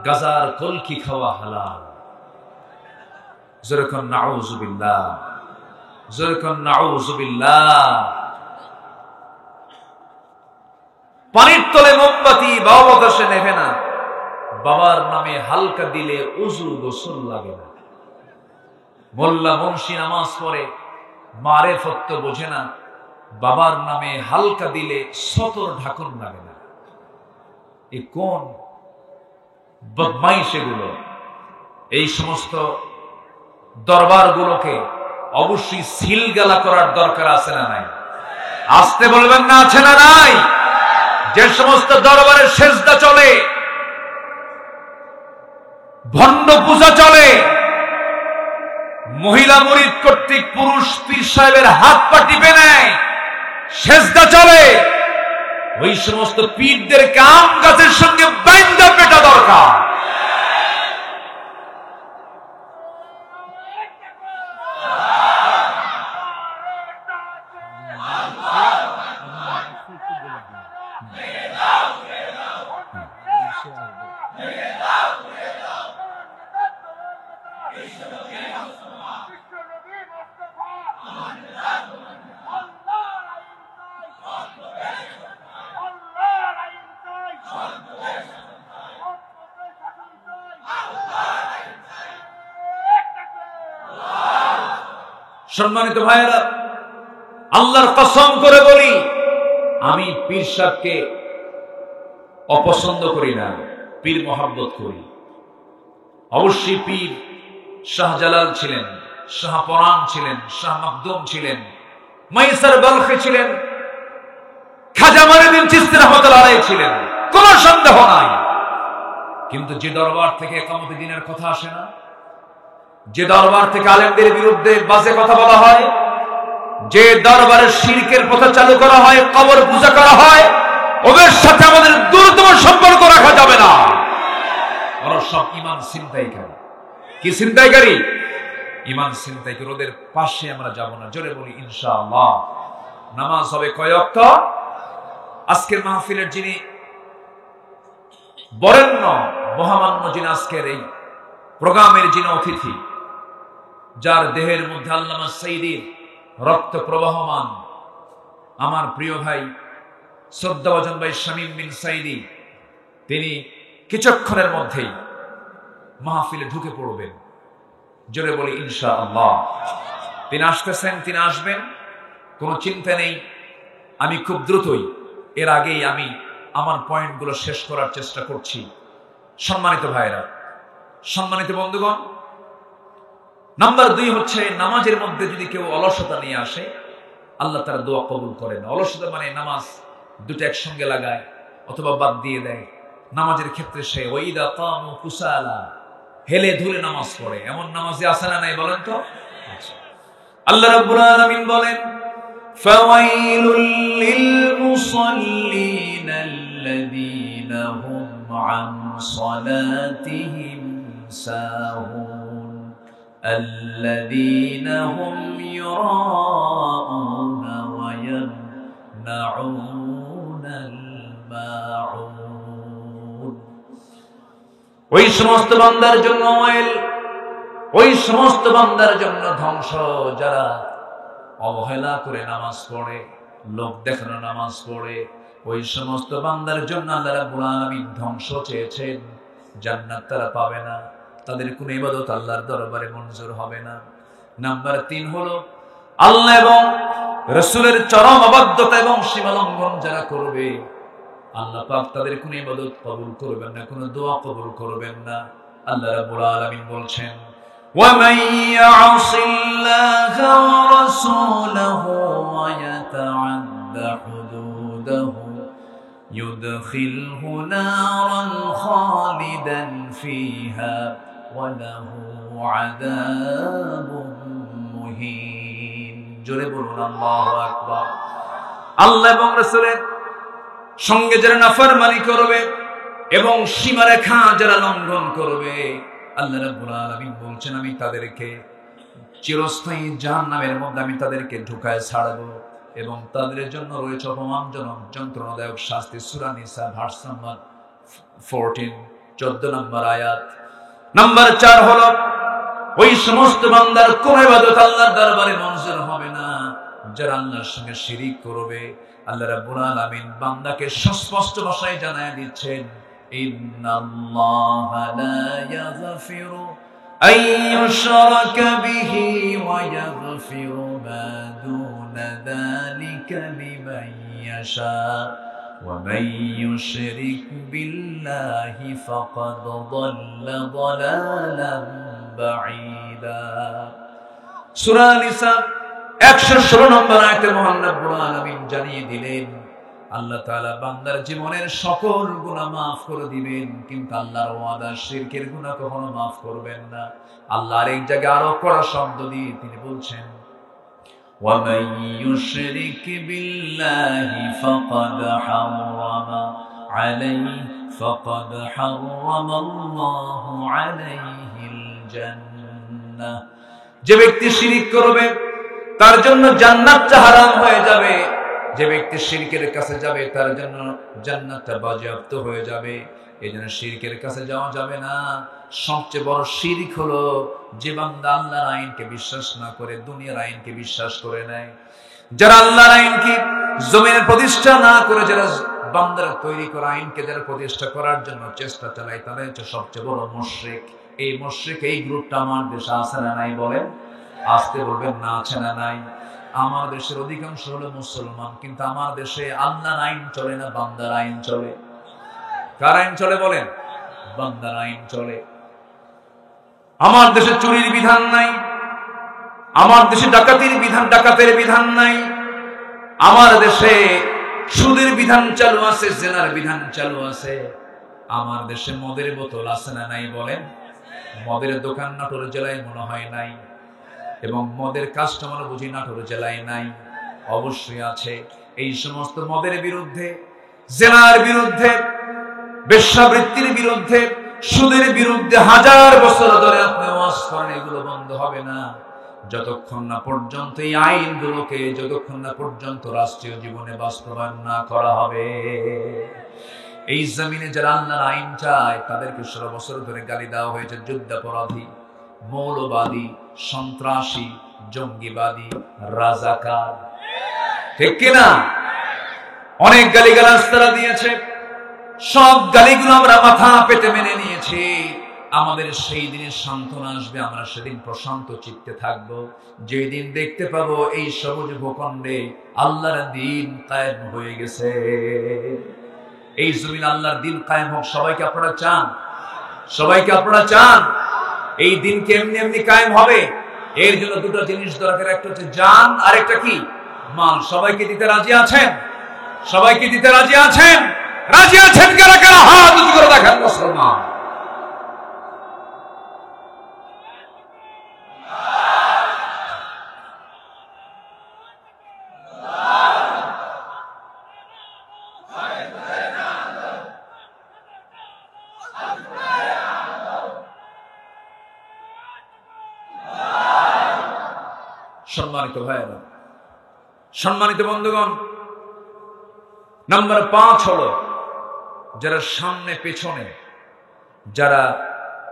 S2: গাজার কলকি খাওয়া হালাল। যেরকম নাউযুবিল্লাহ, যেরকম নাউযুবিল্লাহ। পানির তলে মোমবাতি বাবা বাতাসে নেভে না, বাবার নামে হালকা দিলে উজু গোসল লাগে না। মোল্লা মুন্সি নামাজ পড়ে, মারেফত তো বোঝে না, বাবার নামে হালকা দিলে সতর ঢাকন লাগে না। এই কোন বদমাইশ এগুলো! এই সমস্ত দরবারগুলোকে অবশ্যই সিলগালা করার দরকার আছে না নাই? আসতে বলবেন না, আছে না নাই? যে সমস্ত দরবারে সেজদা চলে, ভণ্ড পূজা চলে, মহিলা মুরিদ কর্তৃক পুরুষ পীর সাহেবের হাত পা টিপে নেয়, সেজদা চলে, ওই সমস্ত পীরদের কাম গাছের সঙ্গে বাইন্দা পেটা দরকার। সম্মানিত ভাইয়েরা, আল্লাহর কসম করে বলি, আমি পীর সাহেবকে অপছন্দ করি না, পীর মহব্বত করি। অবশ্যই পীর শাহজালাল ছিলেন, শাহপরান ছিলেন, শাহ মাকদুম ছিলেন, মাইসার বলখে ছিলেন, খাজা মঈনুদ্দিন চিশতি রাহমাতুল্লাহ আলাইহি ছিলেন, কোনো সন্দেহ নাই। কিন্তু যে দরবার থেকে ইকামতে দ্বীনের কথা আসে না, যে দরবার থেকে আলেমদের বিরুদ্ধে বাজে কথা বলা হয়, যে দরবারে শিরকের প্রথা চালু করা হয়, কবর পূজা করা হয়, ওদের সাথে আমাদের দূরতম সম্পর্ক রাখা যাবে না। ওরা সব ঈমান ছিনতাইকারী। কি ছিনতাইকারী? ঈমান ছিনতাইকারী। ওদের পাশে আমরা যাব না। জোরে বলি ইনশাআল্লাহ। নামাজ হবে কয় ওয়াক্ত? আজকের মাহফিলের যিনি বরেণ্য মহামান্য, যিনি আজকের এই প্রোগ্রামের যিনি অতিথি, যার দেহের মধ্যে আল্লামা সাইয়্যিদির রক্ত প্রবাহমান, আমার প্রিয় ভাই শ্রদ্ধাভাজন ভাই শামীম বিন সাইদি, তিনি কিছুক্ষণের মধ্যেই মাহফিলে ঢুকে পড়বেন। জোরে বলি ইনশাআল্লাহ। তিনি আসতেছেন, তিনি আসবেন, কোনো চিন্তা নেই। আমি খুব দ্রুতই, এর আগেই আমি আমার পয়েন্টগুলো শেষ করার চেষ্টা করছি। সম্মানিত ভাইরা, সম্মানিত বন্ধুগণ, নাম্বার 2 হচ্ছে, নামাজের মধ্যে যদি কেউ অলসতা নিয়ে আসে, আল্লাহ তার দোয়া কবুল করেন। অলসতা মানে নামাজ দুটো একসঙ্গে লাগায় অথবা বাদ দিয়ে দেয়। নামাজের ক্ষেত্রে সে ওয়াইদা কামু কুসালা, হেলে ধুলে নামাজ পড়ে, এমন নামাজে আছে না নাই বলেন তো? আল্লাহ রাব্বুল আলামিন বলেন, ফাওয়াইলুল লিল মুসাল্লিন আল্লাযীনা হুম আন সালাতিহিম সাহুন الذين هم يراءون ويمنعون الماعون। ওই সমস্ত বান্দার জন্য ওয়াইল, ওই সমস্ত বান্দার জন্য ধ্বংস যারা অবহেলা করে নামাজ পড়ে, লোক দেখানো নামাজ পড়ে। ওই সমস্ত বান্দার জন্য আল্লাহ রাব্বুল আলামিন ধ্বংস চেয়েছেন। জান্নাত তারা পাবে না, তাদের কোন ইবাদত আল্লাহর দরবারে মঞ্জুর হবে না। নাম্বার 3 হলো, আল্লাহ এবং রাসূলের চরম অবাধ্যতা এবং সীমালঙ্ঘন যারা করবে, আল্লাহ পাক তাদের কোন ইবাদত কবুল করবেন না, কোন দোয়া কবুল করবেন না। আল্লাহ রাব্বুল আলামিন বলছেন, ওয়া মান ইয়াসিল্লাহা ওয়া রাসূলাহু ওয়া ইয়াতাআদ্দা হুদুদাহু ইউদখিলহু নারান খালিদান ফিহা ওয়ালাহু আযাবুন মুহিন। জোরে বলুন আল্লাহু আকবার। আল্লাহ এবং রাসূলের সঙ্গে যারা নাফরমানি করবে এবং সীমারেখা যারা লঙ্ঘন করবে, আল্লাহ রাব্বুল আলামিন বলছেন, আমি তাদেরকে চিরস্থায়ী জাহান্নামের মধ্যে আমি তাদেরকে ঢুকায় ছাড়বো এবং তাদের জন্য রয়েছে অপমানজনক যন্ত্রণাদায়ক শাস্তি। সূরা নিসা ভার্স নাম্বার 14, 14 নম্বর আয়াত। নাম্বার 4 হলো, ওই সমস্ত বান্দার কোন ইবাদত আল্লাহর দরবারে মঞ্জুর হবে না যারা আল্লাহর সঙ্গে শিরিক করবে। আল্লাহ রাব্বুল আলামিন বান্দাকে সুস্পষ্ট ভাষায় জানায় দিচ্ছেন, ইন্নাল্লাহা লা ইয়াগফিরু আন ইউশরাকা বিহি ওয়া ইয়াগফিরু মা দুনা যালিকা লিমান ইয়াশা ওয়া মান ইউশরিক বিল্লাহি ফাকাদ দাল্লা দালালান বাঈদা। সূরা নিসা 116 নম্বর আয়াতে মহান রব্বুল আলামিন জানিয়ে দিলেন, আল্লাহ তাআলা বান্দার জীবনের সকল গুনাহ maaf করে দিবেন, কিন্তু আল্লাহর ওয়াদা শিরকের গুনাহ কখনো maaf করবেন না। আল্লাহ আরেক জায়গায় আরো কড়া শব্দ দিয়ে তিনি বলছেন, ওয়া মান ইউশরিক বিল্লাহি ফাকাদ হারামা আল্লাহু আলাইহিল জান্নাহ। যে ব্যক্তি শিরিক করবে তার জন্য জান্নাতটা হারাম হয়ে যাবে। যে ব্যক্তি শিরকের কাছে যাবে তার জন্য জান্নাতটা বাজেয়াপ্ত হয়ে যাবে। এই জন্য শিরকের কাছে যাওয়া যাবে না। সবচেয়ে বড় শিরক হলো যে বান্দা আল্লাহর আইনকে বিশ্বাস না করে দুনিয়ার আইনকে বিশ্বাস করে নেয়। যারা আল্লাহর আইনকে জমিনে প্রতিষ্ঠা না করে যারা বান্দার তৈরি করা আইনকে যারা প্রতিষ্ঠা করার জন্য চেষ্টা চালায় তারা হচ্ছে সবচেয়ে বড় মুশরিক। এই মুশরিক এই গ্রুপটা আমার দেশে আছে না নাই বলেন? আসতে বলবেন না আছে না নাই? আমার দেশের অধিকাংশ হলো মুসলমান, কিন্তু আমার দেশে আল্লাহর আইন চলে না, বান্দার আইন চলে। কার আইন চলে বলেন? বান্দার আইন চলে। আমার দেশে চুরির বিধান নাই, আমার দেশে ডাকাতের বিধান নাই, আমার দেশে সুদের বিধান চালু আছে, জেনার বিধান চালু আছে। আমার দেশে মদের বোতল আছে না নাই বলেন? মদের দোকান নাটোর জেলায় মনে হয় নাই, এবং মদের কাস্টমার বুঝি নাটোর জেলায় নাই। অবশ্যই আছে। এই সমস্ত মদের বিরুদ্ধে, জেনার বিরুদ্ধে, বেশ্যাবৃত্তির বিরুদ্ধে, সুদের বিরুদ্ধে হাজার বছর ধরে আপনি ওয়াজ করেন, এগুলো বন্ধ হবে না যতক্ষণ না পর্যন্ত এই আইনগুলোকে, যতক্ষণ না পর্যন্ত রাষ্ট্রীয় জীবনে বাস্তবায়ন না করা হবে। এই জমিনে যারা আল্লাহর আইন চায় তাদেরকে 16 বছর ধরে গালি দেওয়া হয়েছে যুদ্ধাপরাধী, মৌলবাদী, সন্ত্রাসী, জঙ্গিবাদী, রাজাকার। ঠিক কিনা? অনেক গালিগালাজ তারা দিয়েছে। সব গালিগুলো আমরা মাথা পেতে মেনে নিয়েছি। আমাদের সেই দিনের সান্ত্বনা আসবে, আমরা সেদিন প্রশান্ত চিত্তে থাকবো, যেদিন দেখতে পাবো এই সবুজ ভূখণ্ডে আল্লাহর দ্বীন কায়েম হয়ে গেছে। এই জমিন আল্লাহর দ্বীন কায়েম হোক। সবাইকে আপনারা চান? সবাইকে আপনারা চান? এই দিন কেমনি এমনি কায়েম হবে? এর জন্য দুটো জিনিস দরকার, একটা হচ্ছে জান, আর একটা কি? মাল। সবাইকে দিতে রাজি আছেন? সবাইকে দিতে রাজি আছেন? রাজি আছেন কারা কারা? হাত উঁচু করে দেখেন মুসলমান। সম্মানিত ভাইয়েরা, সম্মানিত বন্ধুগণ, নাম্বার 5 হলো যারা সামনে পেছনে, যারা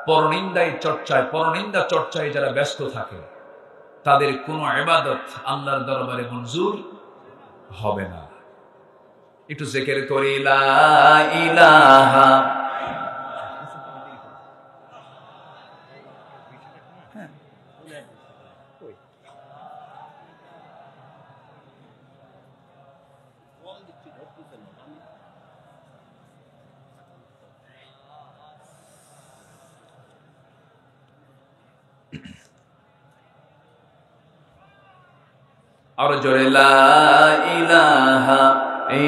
S2: পরনিন্দা চর্চায় যারা ব্যস্ত থাকে, তাদের কোনো ইবাদত আল্লাহর দরবারে মঞ্জুর হবে না। একটু জিকির করি লা ইলাহা আর জোরে লা ইলাহা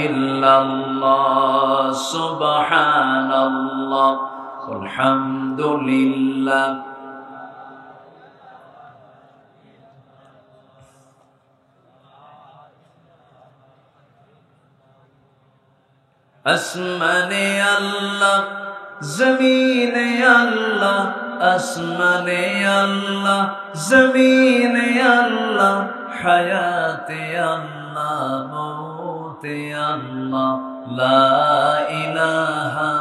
S2: ইল্লাল্লাহ সুবহানাল্লাহ আলহামদুলিল্লাহ। আসমানে আল্লাহ, জমিনে আল্লাহ, আসমানে আল্লাহ, জমিনে আল্লাহ, হায়াতে আল্লাহ, মৌতে আল্লাহ, লা ইলাহা।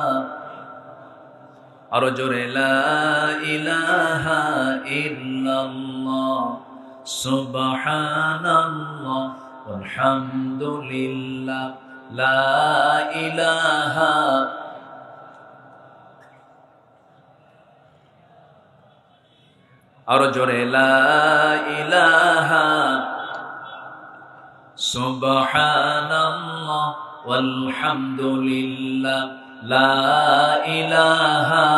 S2: আরো জোরে লা ইলাহা ইল্লাল্লাহ সুবহানাল্লাহ আলহামদুলিল্লাহ লা ইলাহা। আরো জোরে লা ইলাহা সুবহানাল্লাহ আলহামদুলিল্লাহ লা ইলাহা।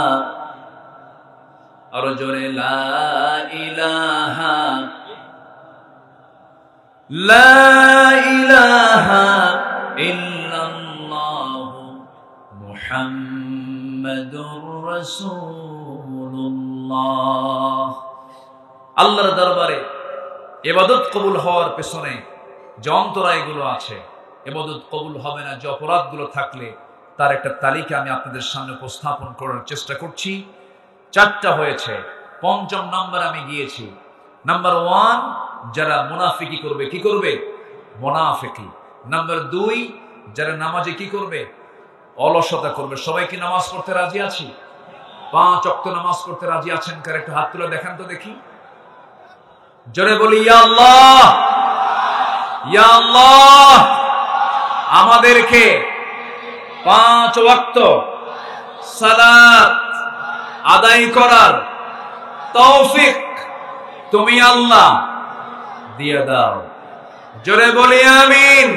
S2: আরো জোরে লা ইলাহা লা ইলাহা ইল্লাল্লাহ মুহাম্মাদুর রাসূলুল্লাহ। আল্লাহর দরবারে ইবাদত কবুল হওয়ার পেছনে যে অন্তরায়গুলো আছে, ইবাদত কবুল হবে না যে অপরাধগুলো থাকলে, তার একটা তালিকা আমি আপনাদের সামনে উপস্থাপন করার চেষ্টা করছি। 4টা হয়েছে, 5ম নাম্বার আমি গিয়েছি। নাম্বার 1, যারা মুনাফিকি করবে। কি করবে? মুনাফিকি। নাম্বার 2, যারা নামাজে কি করবে? অলসতা করবে। সবাই কি নামাজ পড়তে রাজি আছি? 5 ওয়াক্ত নামাজ পড়তে রাজি আছেন? কার একটু হাত তুলে দেখান তো দেখি। জোরে বলি ইয়া আল্লাহ, ইয়া আল্লাহ। আমাদেরকে 5 ওয়াক্ত সালাত আদায় করার তৌফিক তুমি আল্লাহ দিয়ে দাও। জোরে বলি আমিন,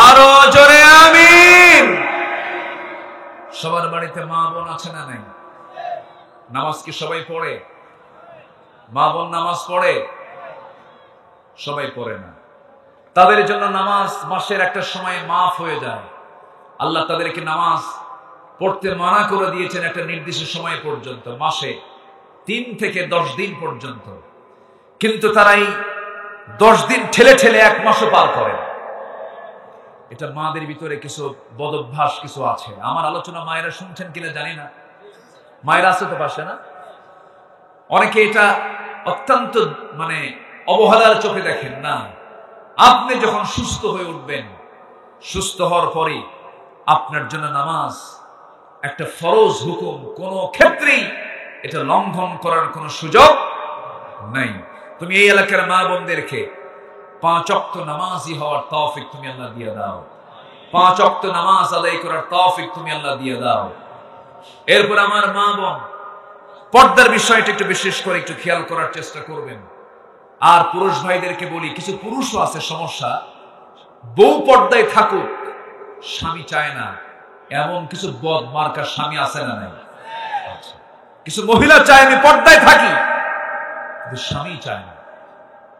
S2: আরো জোরে আমিন। সবার বাড়িতে মা বোন আছে না নাই? নামাজ কি সবাই পড়ে? মা বোন নামাজ পড়ে? সবাই পড়ে না। তাদের জন্য নামাজ মাসের একটা সময় মাফ হয়ে যায়। আল্লাহ তাদেরকে নামাজ পড়তে মানা করে দিয়েছেন একটা নির্দিষ্ট সময় পর্যন্ত, মাসে 3 থেকে 10 দিন পর্যন্ত। কিন্তু তারা এই 10 দিন ঠেলে ঠেলে 1 মাসও পার করেন। এটা মাদের ভিতরে কিছু বদভ্যাস কিছু আছে। আমার আলোচনা মায়েরা শুনছেন কিনা জানি না। মায়েরা আছে তো পাশে না? অনেকে এটা অত্যন্ত অবহেলার চোখে দেখেন না। আপনি যখন সুস্থ হয়ে উঠবেন, সুস্থ হওয়ার পরে আপনার জন্য নামাজ একটা ফরজ হুকুম, কোন ক্ষেত্রেই এটা লঙ্ঘন করার কোন সুযোগ নাই। তুমি এই এলাকার মা বোনদেরকে 5 ওয়াক্ত নামাজি হওয়ার তৌফিক তুমি আল্লাহ দিয়ে দাও। 5 ওয়াক্ত নামাজ আদায় করার তৌফিক তুমি আল্লাহ দিয়ে দাও। এরপর আমার মা বোন পর্দার বিষয়টা একটু বিশেষ করে একটু খেয়াল করার চেষ্টা করবেন। আর পুরুষ ভাইদেরকে বলি, কিছু পুরুষও আছে সমস্যা, বউ পর্দায় থাকুক, স্বামী চায় না, এমন কিছু বদ মার্কা স্বামী আছে না নাই? কিছু মহিলা চায় আমি পর্দায় থাকি, কিন্তু স্বামী চায় না।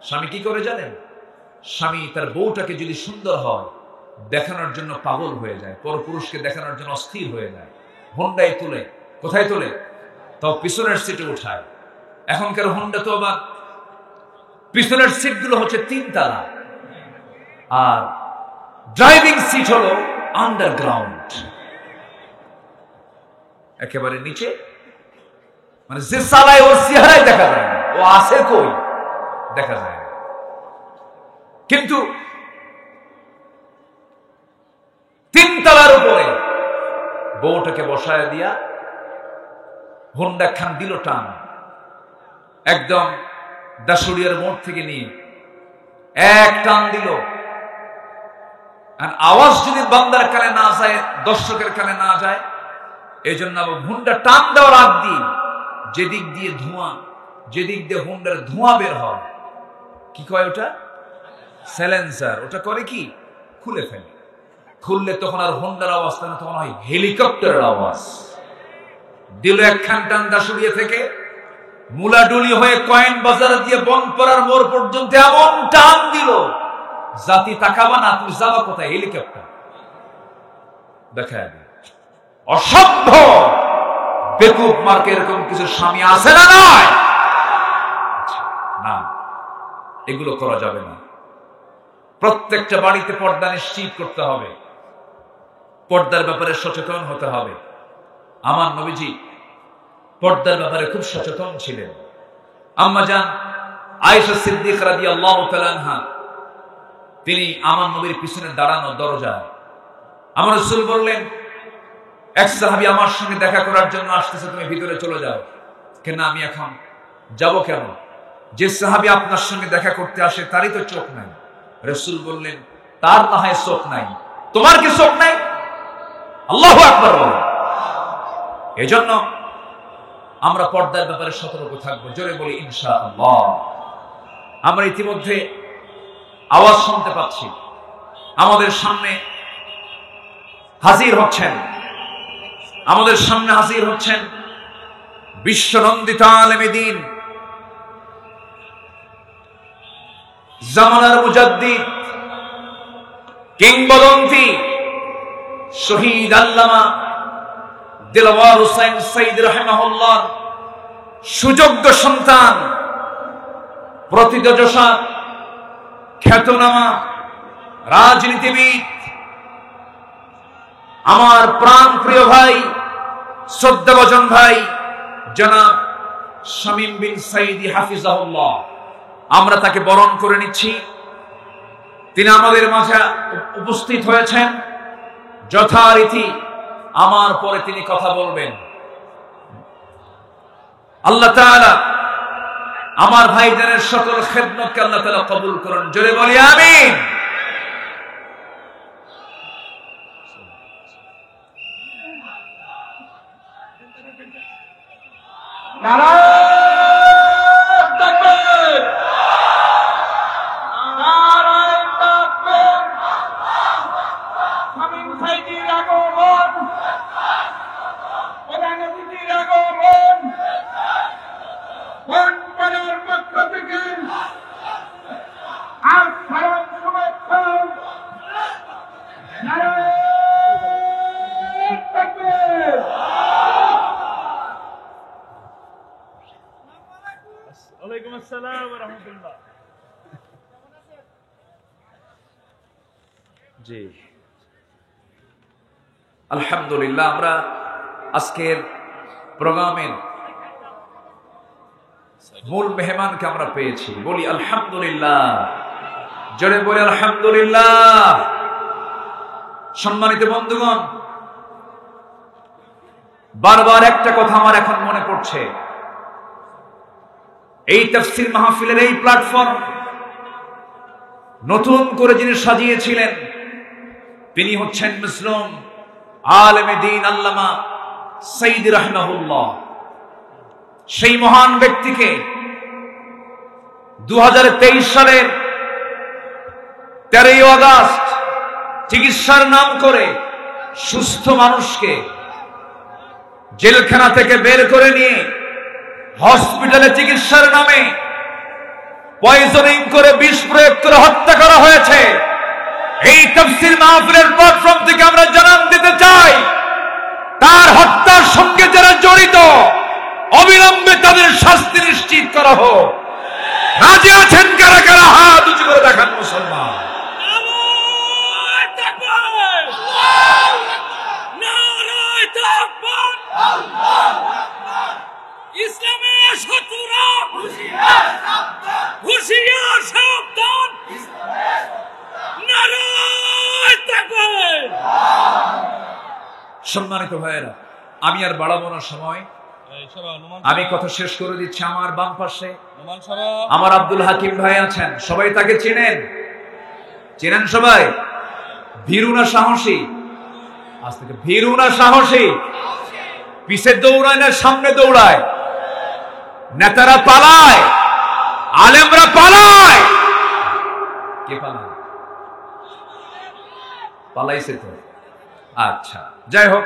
S2: স্বামী কি করে জানেন? স্বামী তার বউটাকে যদি সুন্দর হয় দেখানোর জন্য পাগল হয়ে যায়, পরপুরুষকে দেখানোর জন্য অস্থির হয়ে যায়, হোন্ডায় তুলে, কোথায় তোলে? তাও পিছনের সিটে উঠায়। এখনকার হোন্ডা তো আবার পিছনের সিট গুলো হচ্ছে 3 তালা, আর ড্রাইভিং সিট হলো আন্ডারগ্রাউন্ড, একেবারে নিচে। যে চালায় ওর চেহারাই দেখা যায় না, ও আছে কই দেখা যায় না। কিন্তু 3 তলার উপরে বউটাকে বসায় দিয়া হোন্ডা খান দিল টান, একদম দাসুরিয়ার মোড় থেকে নিয়ে এক টান দিল। আর আওয়াজ যদি বান্দার কানে না যায়, দর্শকের কানে না যায়, এই জন্য হোন্ডা টান দেওয়ার আগ দিয়ে যেদিক দিয়ে ধোঁয়া, যেদিক দিয়ে হোন্ডার ধোঁয়া বের হয়, কি কয় ওটা? সাইলেন্সার। ওটা করে কি? খুলে ফেলে। খুললে তখন আর হোন্ডার আওয়াজ না, তখন হয় হেলিকপ্টারের আওয়াজ। দিল একখান টান দাসুরিয়া থেকে মুলাডুলি হয়ে কয়েন বাজার দিয়ে বনপাড়ার মোড় পর্যন্ত এমন টান দিল, জাতি তাকাবা না, তুমি যাবা কোথায়? হেলিকপ্টার। দেখা অসভ্য বেকুব মার্কে এরকম কিছু স্বামী আছে না নয়? না, এগুলো করা যাবে না। প্রত্যেকটা বাড়িতে পর্দা নিশ্চিত করতে হবে, পর্দার ব্যাপারে সচেতন হতে হবে। আমার নবীজি পর্দার ব্যাপারে খুব সচেতন ছিলেন। আম্মা জান আয়েশা সিদ্দিকা রাদিয়াল্লাহু তাআলা আনহা, তিনি আমার নবীর পিছনে দাঁড়ানো দরজায়, আমার রাসূল বললেন, এক সাহাবী আমার সঙ্গে দেখা করার জন্য আসতেছে, তুমি ভিতরে চলে যাও। কেন? আমি এখন যাব কেন? যে সাহাবী আপনার সঙ্গে দেখা করতে আসে তারই তো চোখ নাই। রাসূল বললেন, তার না হয় চোখ নাই, তোমার কি চোখ নাই? আল্লাহু আকবার বলেন। এজন্য আমরা পর্দার ব্যাপারে সতর্ক থাকবো। জোরে বলি ইনশাআল্লাহ। আমরা ইতিমধ্যে আওয়াজ শুনতে পাচ্ছি, আমাদের সামনে হাজির হচ্ছেন, আমাদের সামনে হাজির হচ্ছেন বিশ্বনন্দিত আলেমে দ্বীন, জামানার মুজাদ্দিদ, কিংবদন্তি শহীদ আল্লামা দিলওয়ার হোসেন সঈদ রাহিমাহুল্লাহ সুযোগ্য সন্তান, প্রথিতযশা খ্যাতনামা রাজনীতিবিদ, আমার প্রাণ প্রিয় ভাই, শ্রদ্ধাভাজন ভাই জনাব শামীম বিন সাঈদী হাফিজাহুল্লাহ। আমরা তাকে বরণ করে নিচ্ছি। তিনি আমাদের মাঝে উপস্থিত হয়েছেন। যথারীতি আমার পরে তিনি কথা বলবেন। আল্লাহ তাআলা আমার ভাইজানের সকল খেদমতকে আল্লাহ তাআলা কবুল করুন। জোরে বলি আমিন।
S1: নারায়ে তাকবীর, নারায়ে তাকবীর। শামীম ভাইজির আগমন, প্রধান অতিথির আগমন, বনপাড়ার পক্ষ থেকে সালাম শুভেচ্ছা। নারায়ে তাকবীর। ওয়ালাইকুম আসসালাম ওয়া রাহমাতুল্লাহ।
S2: জি আলহামদুলিল্লাহ, আমরা আজকের প্রোগ্রামের মূল মেহমানকে আমরা পেয়েছি। বলি আলহামদুলিল্লাহ, জোরে বলি আলহামদুলিল্লাহ। সম্মানিত বন্ধুগণ, বারবার একটা কথা আমার এখন মনে পড়ছে। এই তাফসীর মাহফিলের এই প্ল্যাটফর্ম নতুন করে যিনি সাজিয়েছিলেন তিনি হচ্ছেন মুসলিম আলেমে দ্বীন আল্লামা সাইয়্যিদ রাহিমাহুল্লাহ। সেই মহান ব্যক্তিকে 2023 সালের 13 আগস্ট চিকিৎসার নাম করে সুস্থ মানুষকে জেলখানা থেকে বের করে নিয়ে হসপিটালে চিকিৎসার নামে পয়জনিং করে বিষ প্রয়োগ করে হত্যা করা হয়েছে। এই তাফসীর মাহফিলের প্ল্যাটফর্ম থেকে আমরা জানান দিতে চাই, তার হত্যার সঙ্গে যারা জড়িত অবিলম্বে তাদের শাস্তি নিশ্চিত করা হোক। রাজি আছেন কারা কারা? হাত উঁচু করে দেখান মুসলমান।
S1: নারায়ে তাকবীর, নারায়ে তাকবীর। ইসলামের শত্রুরা হুঁশিয়ার সাবধান। নারায়ে তাকবীর।
S2: সম্মানিত ভাইয়েরা, আমি আর বাড়াবো না সময়, আমি কথা শেষ করে দিচ্ছি। আমার বাম পাশে আমার আব্দুল হাকিম ভাই আছেন, সবাই তাকে চেনেন? চেনেন সবাই? ভীরু না সাহসী? আজ থেকে ভীরু না সাহসী? পিছে দৌড়ায় না সামনে দৌড়ায়? নেতারা পালায়, আলেমরা পালায়, কে পালায়? পালাইছে তো। আচ্ছা, যাই হোক,